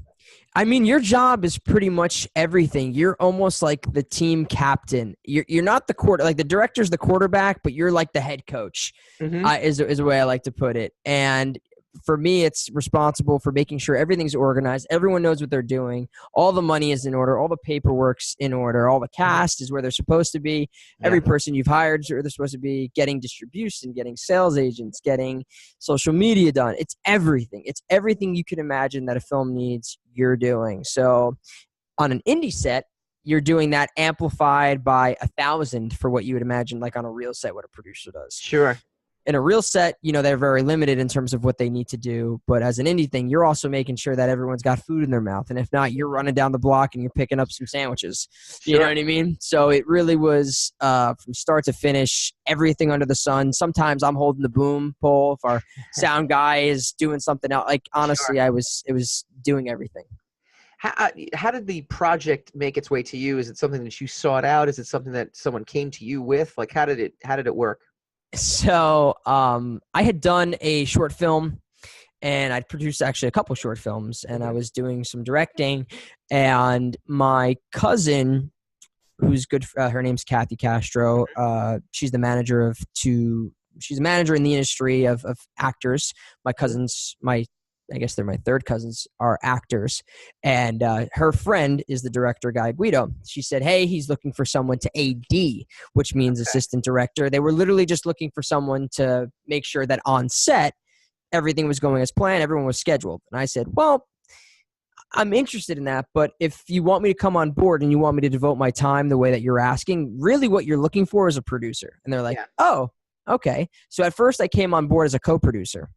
I mean, your job is pretty much everything. You're almost like the team captain. You're not the like the director's the quarterback, but you're like the head coach, is the way I like to put it. And for me, it's responsible for making sure everything's organized. Everyone knows what they're doing. All the money is in order. All the paperwork's in order. All the cast is where they're supposed to be. Yeah. Every person you've hired is where they're supposed to be. Getting distribution, getting sales agents, getting social media done. It's everything. It's everything you can imagine that a film needs, you're doing. So on an indie set, you're doing that amplified by 1,000 for what you would imagine like on a real set what a producer does. Sure. In a real set, they're very limited in terms of what they need to do. But as an indie thing, you're also making sure that everyone's got food in their mouth. And if not, you're running down the block and you're picking up some sandwiches. Sure. You know what I mean? So it really was from start to finish, everything under the sun. Sometimes I'm holding the boom pole if our sound guy is doing something else. Like, honestly, it was doing everything. How did the project make its way to you? Is it something that you sought out? Is it something that someone came to you with? Like, how did it work? So I had done a short film, and I'd produced actually a couple short films, and I was doing some directing. And my cousin, who's good, her name's Kathy Castro. She's the manager she's a manager in the industry of actors. My cousins, I guess they're my third cousins, are actors. And her friend is the director, Guy Guido. She said, hey, he's looking for someone to AD, which means assistant director. They were literally just looking for someone to make sure that on set, everything was going as planned, everyone was scheduled. And I said, well, I'm interested in that, but if you want me to come on board and you want me to devote my time the way that you're asking, really what you're looking for is a producer. And they're like, oh, okay. So at first I came on board as a co-producer.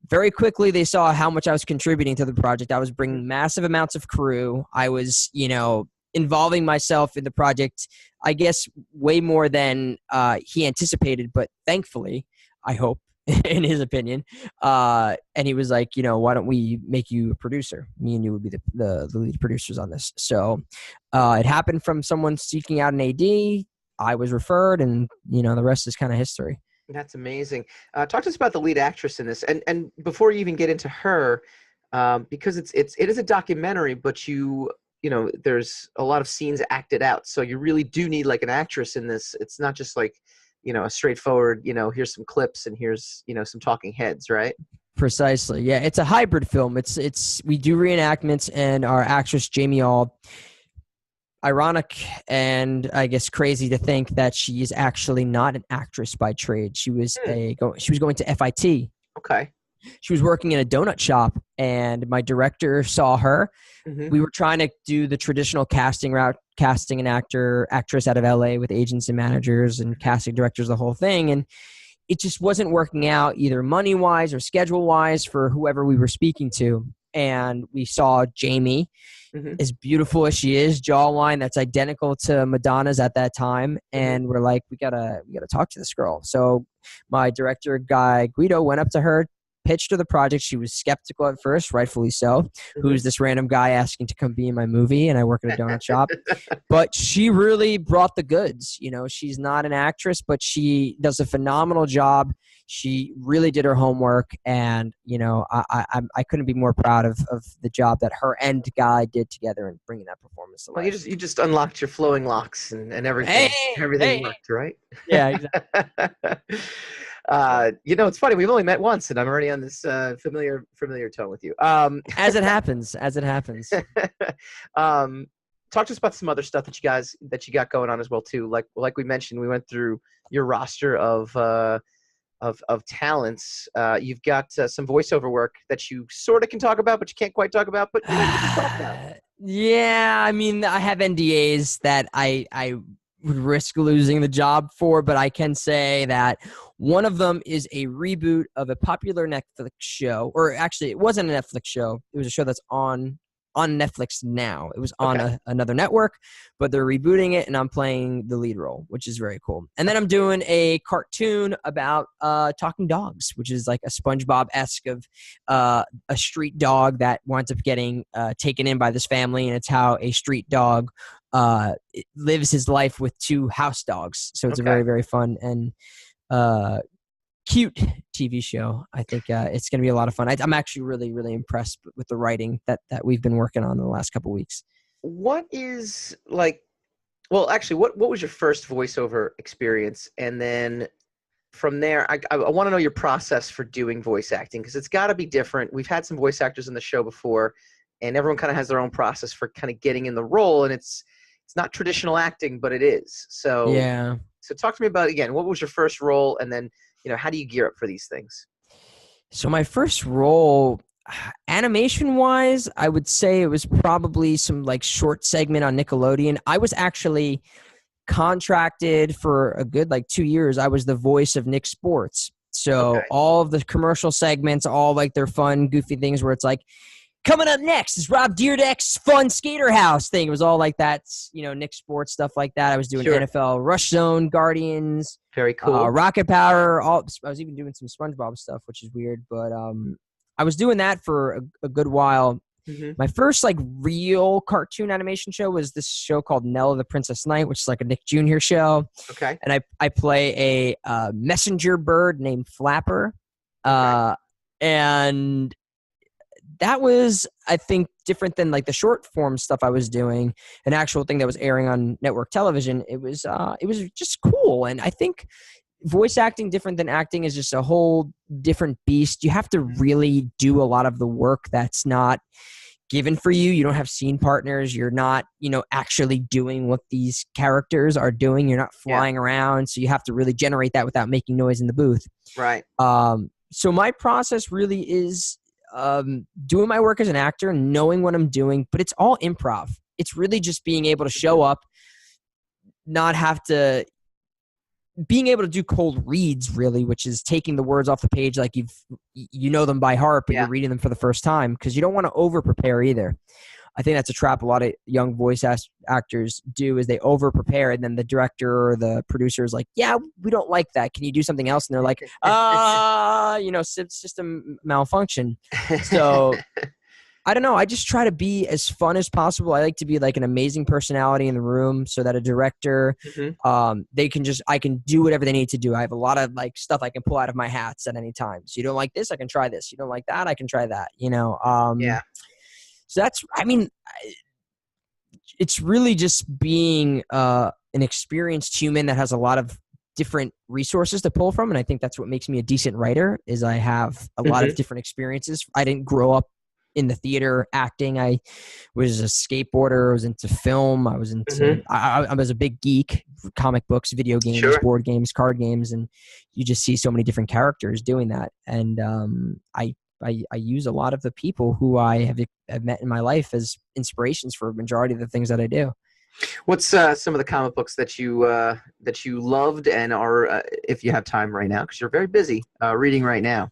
Very quickly, they saw how much I was contributing to the project. I was bringing massive amounts of crew. I was, involving myself in the project, I guess, way more than he anticipated. But thankfully, I hope, in his opinion, and he was like, why don't we make you a producer? Me and you would be the lead producers on this. So it happened from someone seeking out an AD. I was referred, and, the rest is kind of history. That's amazing. Talk to us about the lead actress in this, and before you even get into her, because it is a documentary, but there's a lot of scenes acted out, so you really do need like an actress in this. It's not just like a straightforward here's some clips and here's some talking heads, right? Precisely. Yeah, it's a hybrid film. It's we do reenactments, and our actress Jamie Auld. Ironic and I guess crazy to think that she is actually not an actress by trade. She was going to FIT. Okay. She was working in a donut shop, and my director saw her. Mm-hmm. We were trying to do the traditional casting route, casting an actress out of LA with agents and managers and casting directors, the whole thing. And it just wasn't working out either money wise or schedule wise for whoever we were speaking to. And we saw Jamie, as beautiful as she is, jawline that's identical to Madonna's at that time, and we're like, we gotta talk to this girl. So my director, Guy Guido, went up to her, pitched her the project. She was skeptical at first, rightfully so. Who's this random guy asking to come be in my movie? And I work at a donut shop. But she really brought the goods. She's not an actress, but she does a phenomenal job. She really did her homework, and I couldn't be more proud of the job that her and Guy did together in bringing that performance to life. Well, you just unlocked your flowing locks and everything. Everything worked, right? Yeah, exactly. It's funny. We've only met once, and I'm already on this familiar tone with you. As it happens. Talk to us about some other stuff that you got going on as well too. Like we mentioned, we went through your roster of talents. You've got some voiceover work that you sort of can talk about, but you can't quite talk about. But you can talk about. Yeah, I mean, I have NDAs that I would risk losing the job for, but I can say that one of them is a reboot of a popular Netflix show, or actually, it wasn't a Netflix show. It was a show that's on Netflix now. It was on another network, but they're rebooting it, and I'm playing the lead role, which is very cool. And then I'm doing a cartoon about talking dogs, which is like a SpongeBob-esque of a street dog that winds up getting taken in by this family, and it's how a street dog lives his life with two house dogs. So it's a very, very fun and cute TV show. I think it's going to be a lot of fun. I'm actually really, really impressed with the writing that we've been working on in the last couple of weeks. What is what was your first voiceover experience? And then from there, I want to know your process for doing voice acting, because it's got to be different. We've had some voice actors in the show before, and everyone kind of has their own process for kind of getting in the role, and it's not traditional acting, but it is. So yeah. So talk to me about, again, what was your first role, and then how do you gear up for these things? So my first role, animation-wise, I would say it was probably some like short segment on Nickelodeon. I was actually contracted for a good 2 years. I was the voice of Nick Sports. So all of the commercial segments, all like their fun, goofy things where it's like, coming up next is Rob Dyrdek's fun skater house thing. It was all like that, Nick Sports stuff like that. I was doing NFL Rush Zone, Guardians. Very cool. Rocket Power. I was even doing some SpongeBob stuff, which is weird. But I was doing that for a good while. Mm-hmm. My first real cartoon animation show was this show called Nella the Princess Knight, which is like a Nick Jr. show. Okay. And I play a messenger bird named Flapper. And that was, I think, different than the short form stuff I was doing, an actual thing that was airing on network television. It was just cool. And I think voice acting, different than acting, is just a whole different beast. You have to really do a lot of the work that's not given for you. You don't have scene partners. You're not, actually doing what these characters are doing. You're not flying around. So you have to really generate that without making noise in the booth. Right. So my process really is doing my work as an actor, knowing what I'm doing, but it's all improv. It's really just being able to show up, being able to do cold reads, really, which is taking the words off the page like you know them by heart, but you're reading them for the first time, because you don't want to over prepare either. I think that's a trap a lot of young voice actors do, is they over prepare, and then the director or the producer is like, yeah, we don't like that. Can you do something else? And they're like, system malfunction. So I don't know. I just try to be as fun as possible. I like to be an amazing personality in the room, so that a director, I can do whatever they need to do. I have a lot of stuff I can pull out of my hats at any time. So you don't like this, I can try this. You don't like that, I can try that. So that's, it's really just being an experienced human that has a lot of different resources to pull from. And I think that's what makes me a decent writer, is I have a lot of different experiences. I didn't grow up in the theater acting. I was a skateboarder. I was into film. I was into, I was a big geek, comic books, video games, board games, card games. And you just see so many different characters doing that. And I use a lot of the people who I have met in my life as inspirations for a majority of the things that I do. What's some of the comic books that you loved and are, if you have time right now, because you're very busy, reading right now?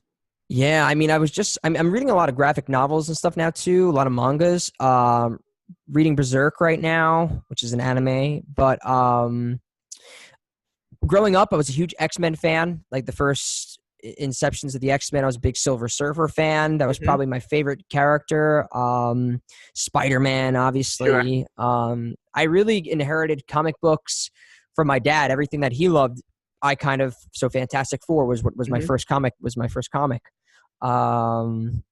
Yeah, I mean, I'm reading a lot of graphic novels and stuff now too, a lot of mangas. Reading Berserk right now, which is an anime. But growing up, I was a huge X-Men fan. The first inceptions of the X-Men, I was a big Silver Surfer fan. That was probably my favorite character. Spider-Man, obviously. I really inherited comic books from my dad. Everything that he loved, I kind of, so Fantastic Four was my first comic. And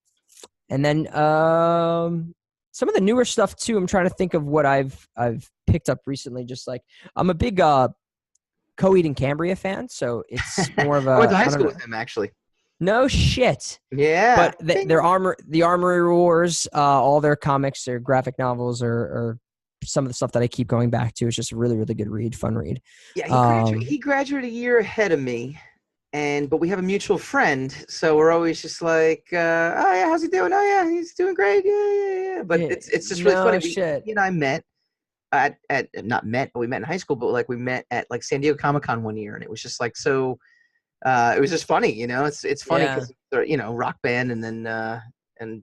then some of the newer stuff too. I'm trying to think of what I've picked up recently. Just I'm a big Coheed and Cambria fan, so it's more of a. I went to high I don't school know. with him, actually. No shit. Yeah. But the Armory Wars, all their comics, their graphic novels, or some of the stuff that I keep going back to. It's just a really, really good read, fun read. Yeah, he graduated a year ahead of me, but we have a mutual friend, so we're always just like, oh yeah, how's he doing? Oh yeah, he's doing great. Yeah. But it's just really funny. He and I met not met, but we met in high school. But like we met at like San Diego Comic-Con one year, and it was just like so. It was just funny, you know. It's funny because rock band, and then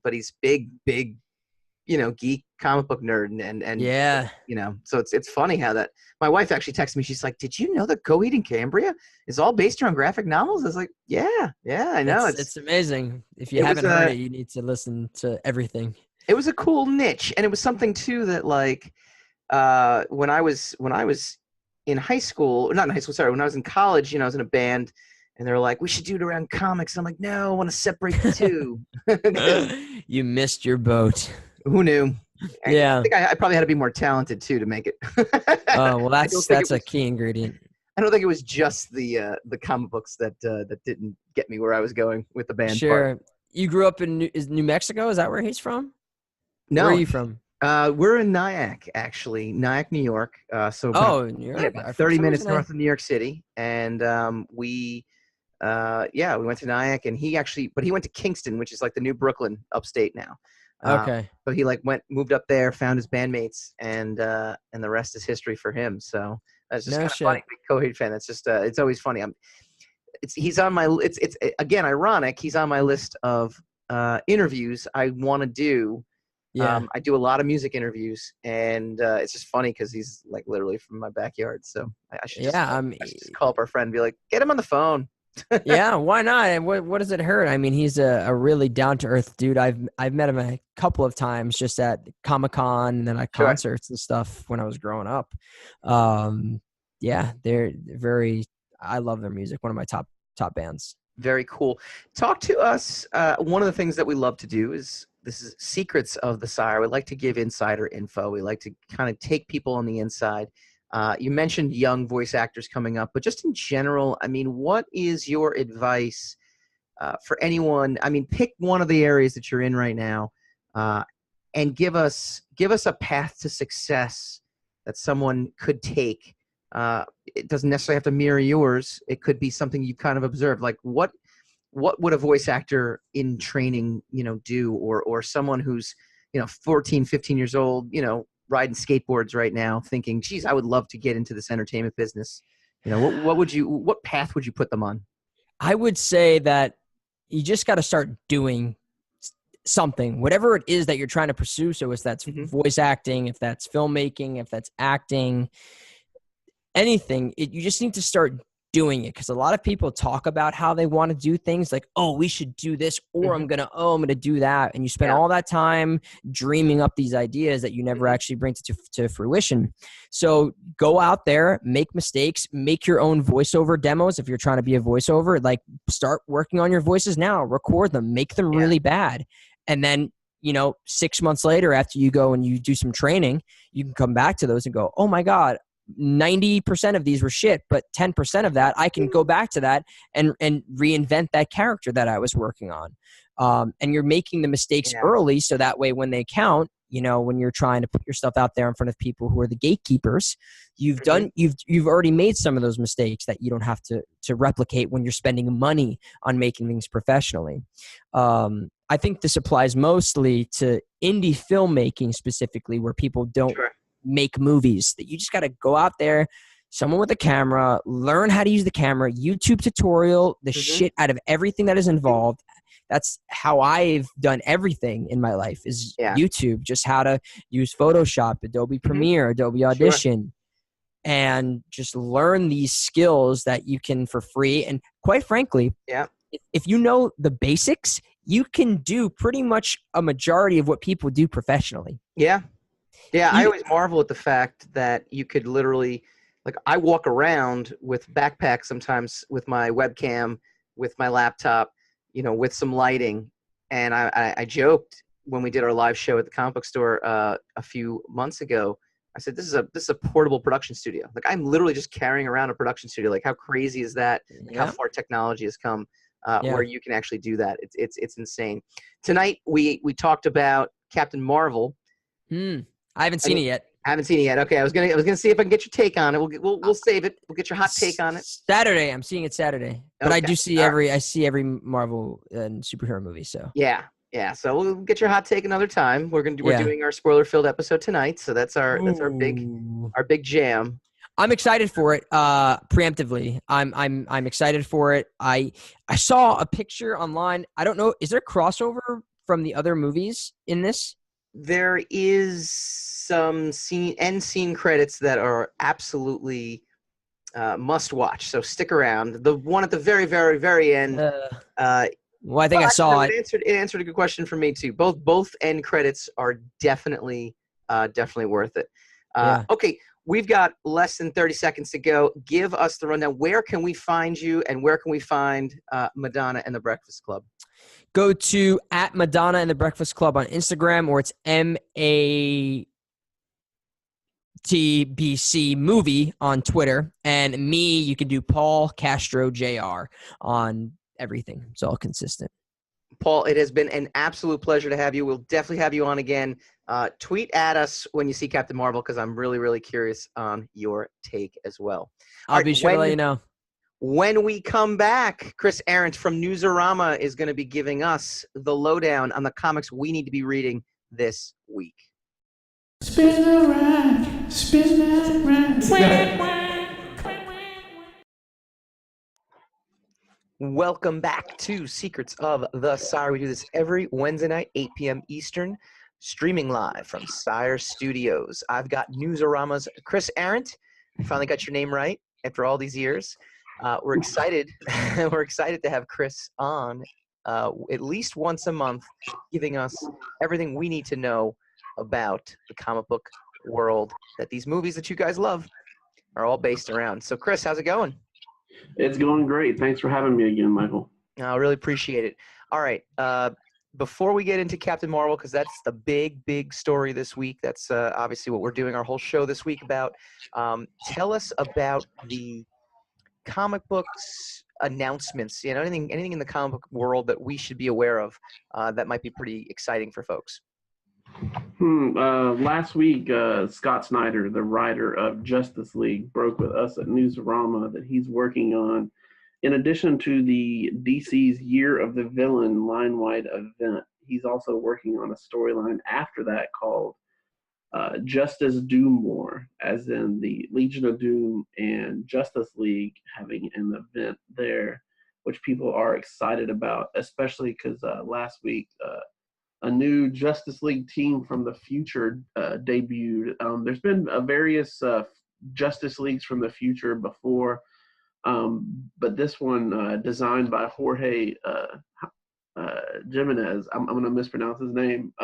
but he's big, geek comic book nerd, and yeah, so it's funny how that. My wife actually texted me. She's like, "Did you know that Coheed and Cambria is all based around graphic novels?" I was like, "Yeah, I know." It's amazing. If you haven't heard it, you need to listen to everything. It was a cool niche, and it was something too that like when I was in high school, not in high school, sorry, when I was in college, I was in a band. And they're like, we should do it around comics. I'm like, no, I want to separate the two. You missed your boat. Who knew? Yeah. I think I probably had to be more talented, too, to make it. Oh, well, that's a key ingredient. I don't think it was just the comic books that didn't get me where I was going with the band. Sure. Part. You grew up in New Mexico? Is that where he's from? No. Where are you from? We're in Nyack, actually. Nyack, New York. New York. Yeah, about 30 minutes north of New York City. And we went to Nyack, and he went to Kingston, which is like the new Brooklyn upstate now. Okay. So he moved up there, found his bandmates, and the rest is history for him. So that's just kind of funny. Big Coheed fan. That's just it's always funny. He's on my. It's again ironic. He's on my list of interviews I want to do. Yeah. I do a lot of music interviews, and it's just funny because he's like literally from my backyard. So I should just call up our friend and be like, get him on the phone. Yeah, why not? And what does it hurt? I mean, he's a really down to earth dude. I've met him a couple of times just at Comic-Con and then at concerts and stuff when I was growing up. Yeah, they're very. I love their music. One of my top bands. Very cool. Talk to us. One of the things that we love to do is Secrets of the Sire. We like to give insider info. We like to kind of take people on the inside. You mentioned young voice actors coming up, but just in general, I mean, what is your advice for anyone? I mean, pick one of the areas that you're in right now, and give us a path to success that someone could take. It doesn't necessarily have to mirror yours. It could be something you've kind of observed. Like what would a voice actor in training, do, or someone who's, 14, 15 years old, riding skateboards right now thinking, geez, I would love to get into this entertainment business. What path would you put them on? I would say that you just got to start doing something, whatever it is that you're trying to pursue. So if that's voice acting, if that's filmmaking, if that's acting, anything, you just need to start doing it. Because a lot of people talk about how they want to do things like, oh, we should do this, or I'm going to do that. And you spend all that time dreaming up these ideas that you never actually bring to fruition. So go out there, make mistakes, make your own voiceover demos. If you're trying to be a voiceover, like start working on your voices now, record them, make them really bad. And then, 6 months later, after you go and you do some training, you can come back to those and go, oh my God, 90% of these were shit, but 10% of that, I can go back to that and reinvent that character that I was working on. And you're making the mistakes early. So that way, when they count, when you're trying to put your stuff out there in front of people who are the gatekeepers, you've already made some of those mistakes that you don't have to replicate when you're spending money on making things professionally. I think this applies mostly to indie filmmaking specifically, where people don't make movies. That you just got to go out there, someone with a camera, learn how to use the camera, YouTube tutorial, the shit out of everything that is involved. That's how I've done everything in my life is YouTube, just how to use Photoshop, Adobe Premiere, Adobe Audition, and just learn these skills that you can for free. And quite frankly, if you know the basics, you can do pretty much a majority of what people do professionally. I always marvel at the fact that you could literally, like, I walk around with backpack sometimes with my webcam, with my laptop, with some lighting. And I joked when we did our live show at the comic book store a few months ago I said, this is a portable production studio. Like, I'm literally just carrying around a production studio. Like, how crazy is that? Like, how far technology has come where you can actually do that. It's insane. Tonight, we talked about Captain Marvel. I haven't seen it yet. I haven't seen it yet. Okay, I was gonna see if I can get your take on it. We'll save it. We'll get your hot take on it. Saturday, I'm seeing it Saturday. But okay. I do see every Marvel and superhero movie. So yeah. So we'll get your hot take another time. We're doing our spoiler-filled episode tonight. So that's our big jam. I'm excited for it. Preemptively, I'm excited for it. I saw a picture online. I don't know. Is there crossover from the other movies in this? There is some end scene credits that are absolutely must watch. So stick around. The one at the very, very, very end. Well, I think I saw it. It answered a good question for me too. Both end credits are definitely worth it. Okay, we've got less than 30 seconds to go. Give us the rundown. Where can we find you, and where can we find Madonna and the Breakfast Club? Go to @Madonna and the Breakfast Club on Instagram, or it's MATBC Movie on Twitter. And me, you can do Paul Castro JR on everything. It's all consistent. Paul, it has been an absolute pleasure to have you. We'll definitely have you on again. Tweet at us when you see Captain Marvel, because I'm really, really curious on your take as well. I'll be sure to let you know. When we come back, Chris Arrant from Newsarama is going to be giving us the lowdown on the comics we need to be reading this week. Spin the rack, spin that rack. Welcome back to Secrets of the Sire. We do this every Wednesday night, 8 p.m. Eastern, streaming live from Sire Studios. I've got Newsarama's Chris Arrant. I finally got your name right after all these years. We're excited. We're excited to have Chris on at least once a month, giving us everything we need to know about the comic book world that these movies that you guys love are all based around. So, Chris, how's it going? It's going great. Thanks for having me again, Michael. I really appreciate it. All right. Before we get into Captain Marvel, because that's the big story this week, that's obviously what we're doing our whole show this week about. Tell us about the comic books announcements. You know, anything in the comic book world that we should be aware of that might be pretty exciting for folks. Last week, Scott Snyder, the writer of Justice League, broke with us at Newsarama that he's working on, in addition to the DC's Year of the Villain line-wide event, he's also working on a storyline after that called Justice Doom War, as in the Legion of Doom and Justice League having an event there, which people are excited about, especially because last week a new Justice League team from the future debuted. There's been various Justice Leagues from the future before, but this one designed by Jorge Jimenez, I'm going to mispronounce his name,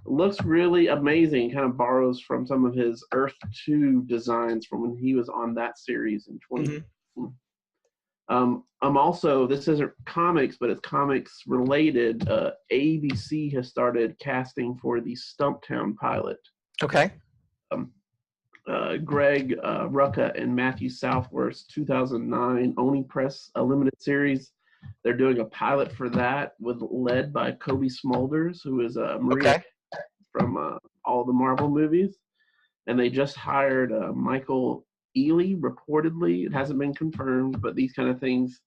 looks really amazing. Kind of borrows from some of his Earth 2 designs from when he was on that series in 20. I'm also, this isn't comics, but it's comics related. ABC has started casting for the Stumptown pilot. Okay. Greg Rucka and Matthew Southworth's 2009 Oni Press, a limited series. They're doing a pilot for that, led by Kobe Smulders, who is Maria from all the Marvel movies. And they just hired Michael Ealy, reportedly. It hasn't been confirmed, but these kind of things,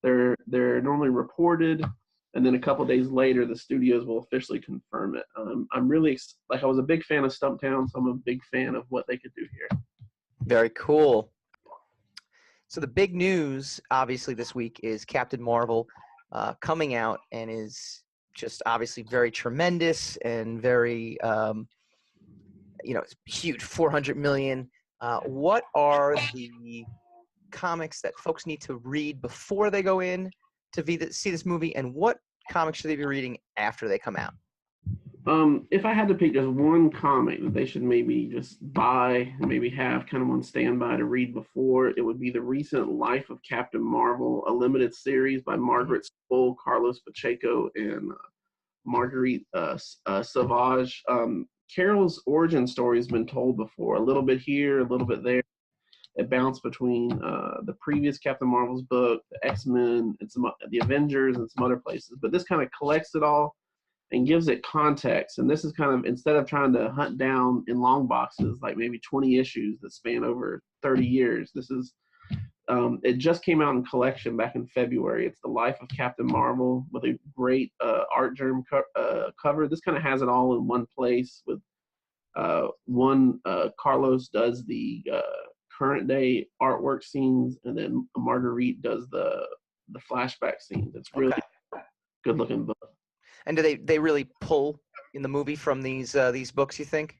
they're normally reported, and then a couple days later, the studios will officially confirm it. I'm really, I was a big fan of Stumptown, so I'm a big fan of what they could do here. Very cool. So the big news, obviously, this week is Captain Marvel coming out, and is just obviously very tremendous and very, it's huge, 400 million. What are the comics that folks need to read before they go in to see this movie, and what comics should they be reading after they come out? If I had to pick just one comic that they should maybe just buy and maybe have kind of on standby to read before, it would be the recent Life of Captain Marvel, a limited series by Margaret Stoll, Carlos Pacheco, and Marguerite Savage. Carol's origin story has been told before, a little bit here, a little bit there. It bounced between the previous Captain Marvel's book, the X-Men, and the Avengers, and some other places. But this kind of collects it all and gives it context. And this is kind of, instead of trying to hunt down in long boxes, like maybe 20 issues that span over 30 years, this is, it just came out in collection back in February. It's The Life of Captain Marvel with a great art germ cover. This kind of has it all in one place with Carlos does the current day artwork scenes, and then Marguerite does the flashback scenes. It's really good looking book. And do they really pull in the movie from these books, you think?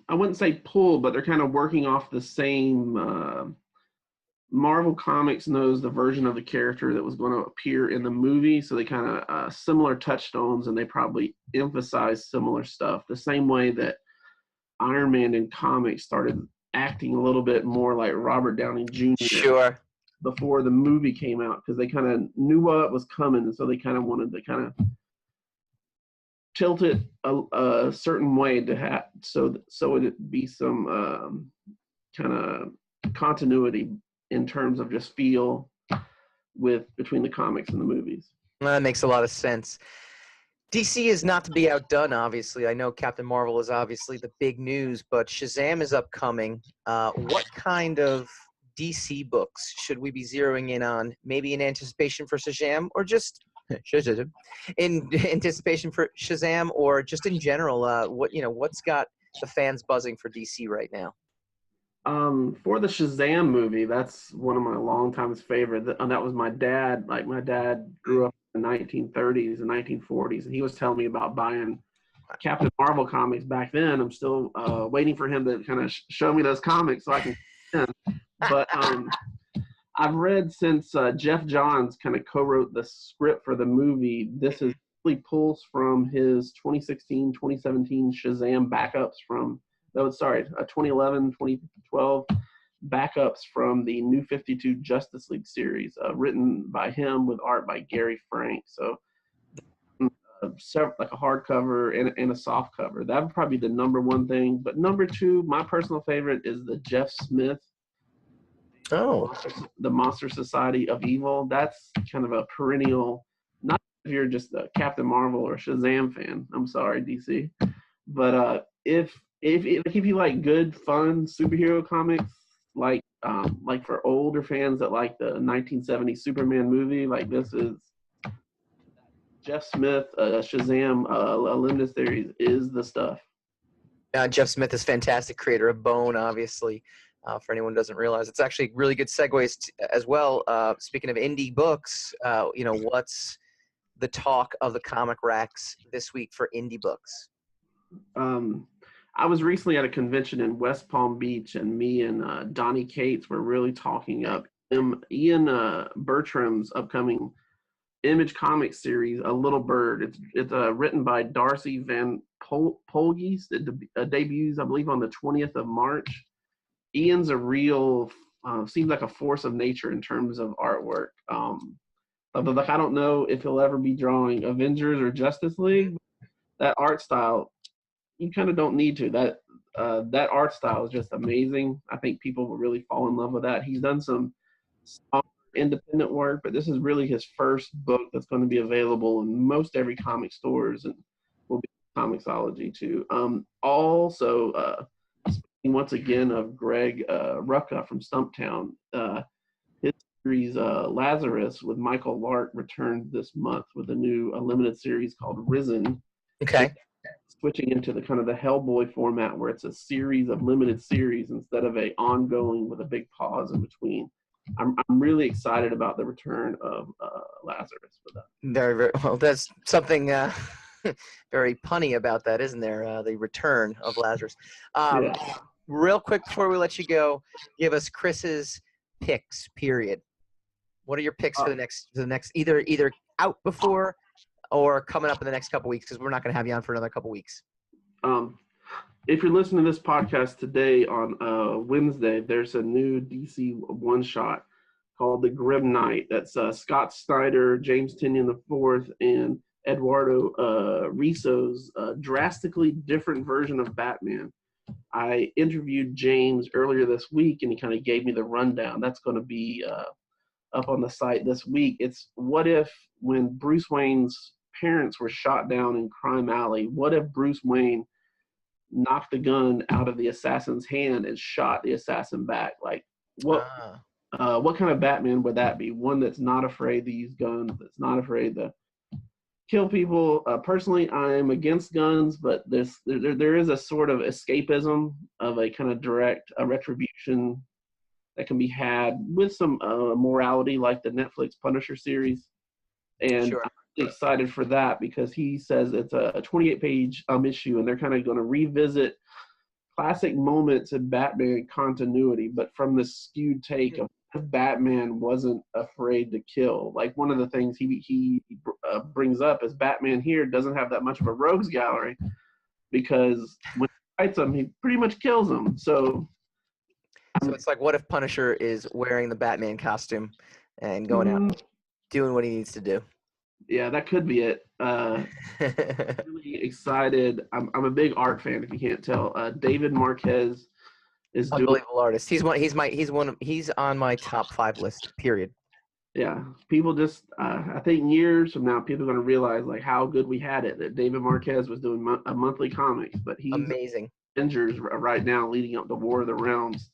I wouldn't say pull, but they're kind of working off the same. Marvel Comics knows the version of the character that was going to appear in the movie, so they kind of similar touchstones, and they probably emphasize similar stuff. The same way that Iron Man in comics started acting a little bit more like Robert Downey Jr. Sure. Before the movie came out, because they kind of knew what was coming, and so they kind of wanted to kind of tilt it a certain way to have so it'd be some kind of continuity in terms of just feel between the comics and the movies. Well, that makes a lot of sense. DC is not to be outdone, obviously. I know Captain Marvel is obviously the big news, but Shazam is upcoming. What kind of DC books should we be zeroing in on? Maybe in anticipation for Shazam, or just in anticipation for Shazam, or just in general? What's got the fans buzzing for DC right now? For the Shazam movie, that's one of my longtime favorites. And that was my dad. Like, my dad grew up in the 1930s and 1940s, and he was telling me about buying Captain Marvel comics back then. I'm still waiting for him to kind of show me those comics so I can. But I've read since Jeff Johns kind of co-wrote the script for the movie. This is really pulls from his 2016, 2017 Shazam backups from. 2011, 2012 backups from the New 52 Justice League series, written by him with art by Gary Frank. So, like a hardcover and a soft cover. That would probably be the number one thing. But number two, my personal favorite is the Jeff Smith. The Monster Society of Evil. That's kind of a perennial. Not if you're just a Captain Marvel or Shazam fan. I'm sorry, DC. But if you like good, fun superhero comics, like for older fans that like the 1970 Superman movie, like this is Jeff Smith, Shazam, a limited series is the stuff. Jeff Smith is fantastic, creator of Bone, obviously. For anyone who doesn't realize, it's actually really good segues as well. Speaking of indie books, what's the talk of the comic racks this week for indie books? I was recently at a convention in West Palm Beach, and me and Donnie Cates were really talking up Ian Bertram's upcoming Image Comics series, A Little Bird. It's written by Darcy Van Polgeest. It debuts, I believe, on the 20th of March. Ian's a real, seems like a force of nature in terms of artwork. But I don't know if he'll ever be drawing Avengers or Justice League. That art style, you kind of don't need to. That art style is just amazing. I think people will really fall in love with that. He's done some independent work, but this is really his first book that's going to be available in most every comic stores and will be Comixology too. Also, speaking once again of Greg Rucka from Stumptown, his series Lazarus with Michael Lark returned this month with a new limited series called Risen. Okay. Switching into the kind of the Hellboy format where it's a series of limited series instead of a ongoing with a big pause in between. I'm really excited about the return of Lazarus with that. Very, very well. There's something very punny about that, isn't there? The return of Lazarus. Real quick before we let you go, give us Chris's picks. Period. What are your picks for the next either out before or coming up in the next couple weeks, because we're not going to have you on for another couple weeks? If you're listening to this podcast today on Wednesday, there's a new DC one-shot called The Grim Knight. That's Scott Snyder, James Tynion IV, and Eduardo Risso's drastically different version of Batman. I interviewed James earlier this week, and he kind of gave me the rundown. That's going to be up on the site this week. It's what if when Bruce Wayne's parents were shot down in Crime Alley, what if Bruce Wayne knocked the gun out of the assassin's hand and shot the assassin back? Like, what kind of Batman would that be? One that's not afraid to use guns, that's not afraid to kill people. Personally, I'm against guns, but there is a sort of escapism of a kind of direct retribution that can be had with some morality, like the Netflix Punisher series. And Sure. I'm excited for that because he says it's a 28-page issue, and they're kind of going to revisit classic moments in Batman continuity, but from the skewed take of Batman wasn't afraid to kill. Like, one of the things he brings up is Batman here doesn't have that much of a rogues gallery, because when he fights him, he pretty much kills him. So it's like, what if Punisher is wearing the Batman costume and going out doing what he needs to do? Yeah, that could be it. Really excited. I'm a big art fan, if you can't tell. David Marquez is unbelievable artist. He's on my top 5 list, period. Yeah, people just I think years from now, people are going to realize like how good we had it, that David Marquez was doing a monthly comics, but he's amazing. Avengers right now, leading up to War of the Realms.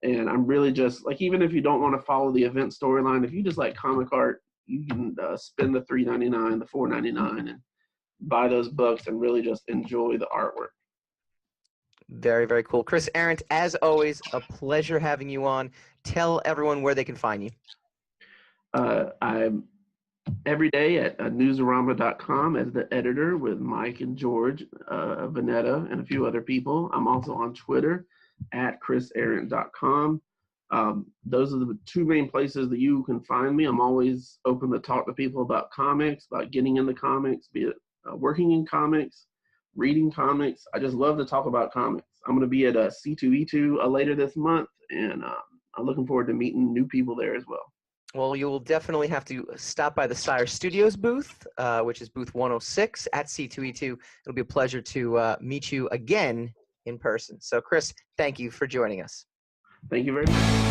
And I'm really just like, even if you don't want to follow the event storyline, if you just like comic art, you can spend the $3.99, the $4.99, and buy those books and really just enjoy the artwork. Very, very cool. Chris Arrant, as always, a pleasure having you on. Tell everyone where they can find you. I'm every day at Newsarama.com as the editor with Mike and George, Vanetta, and a few other people. I'm also on Twitter at ChrisArrant.com. Those are the 2 main places that you can find me. I'm always open to talk to people about comics, about getting into comics, be it working in comics, reading comics. I just love to talk about comics. I'm going to be at C2E2 later this month, and I'm looking forward to meeting new people there as well. Well, you will definitely have to stop by the Sire Studios booth, which is booth 106 at C2E2. It'll be a pleasure to meet you again in person. So, Chris, thank you for joining us. Thank you very much.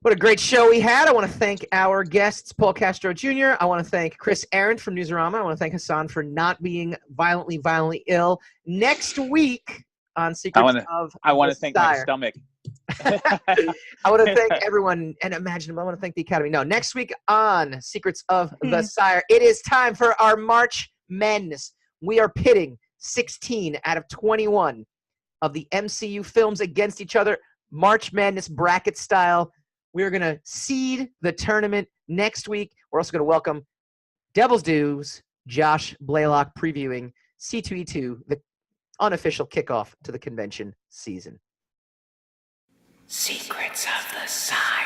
What a great show we had. I want to thank our guests, Paul Castro Jr. I want to thank Chris Arrant from Newsarama. I want to thank Hassan for not being violently ill. Next week on Secrets of I want to thank my Sire. stomach. I want to thank everyone, and imagine, I want to thank the Academy. No, next week on Secrets of the Sire, it is time for our March Madness. We are pitting 16 out of 21 of the MCU films against each other, March Madness bracket style. We are going to seed the tournament next week. We're also going to welcome Devil's Dues, Josh Blaylock previewing C2E2, the unofficial kickoff to the convention season. Secrets of the Sire.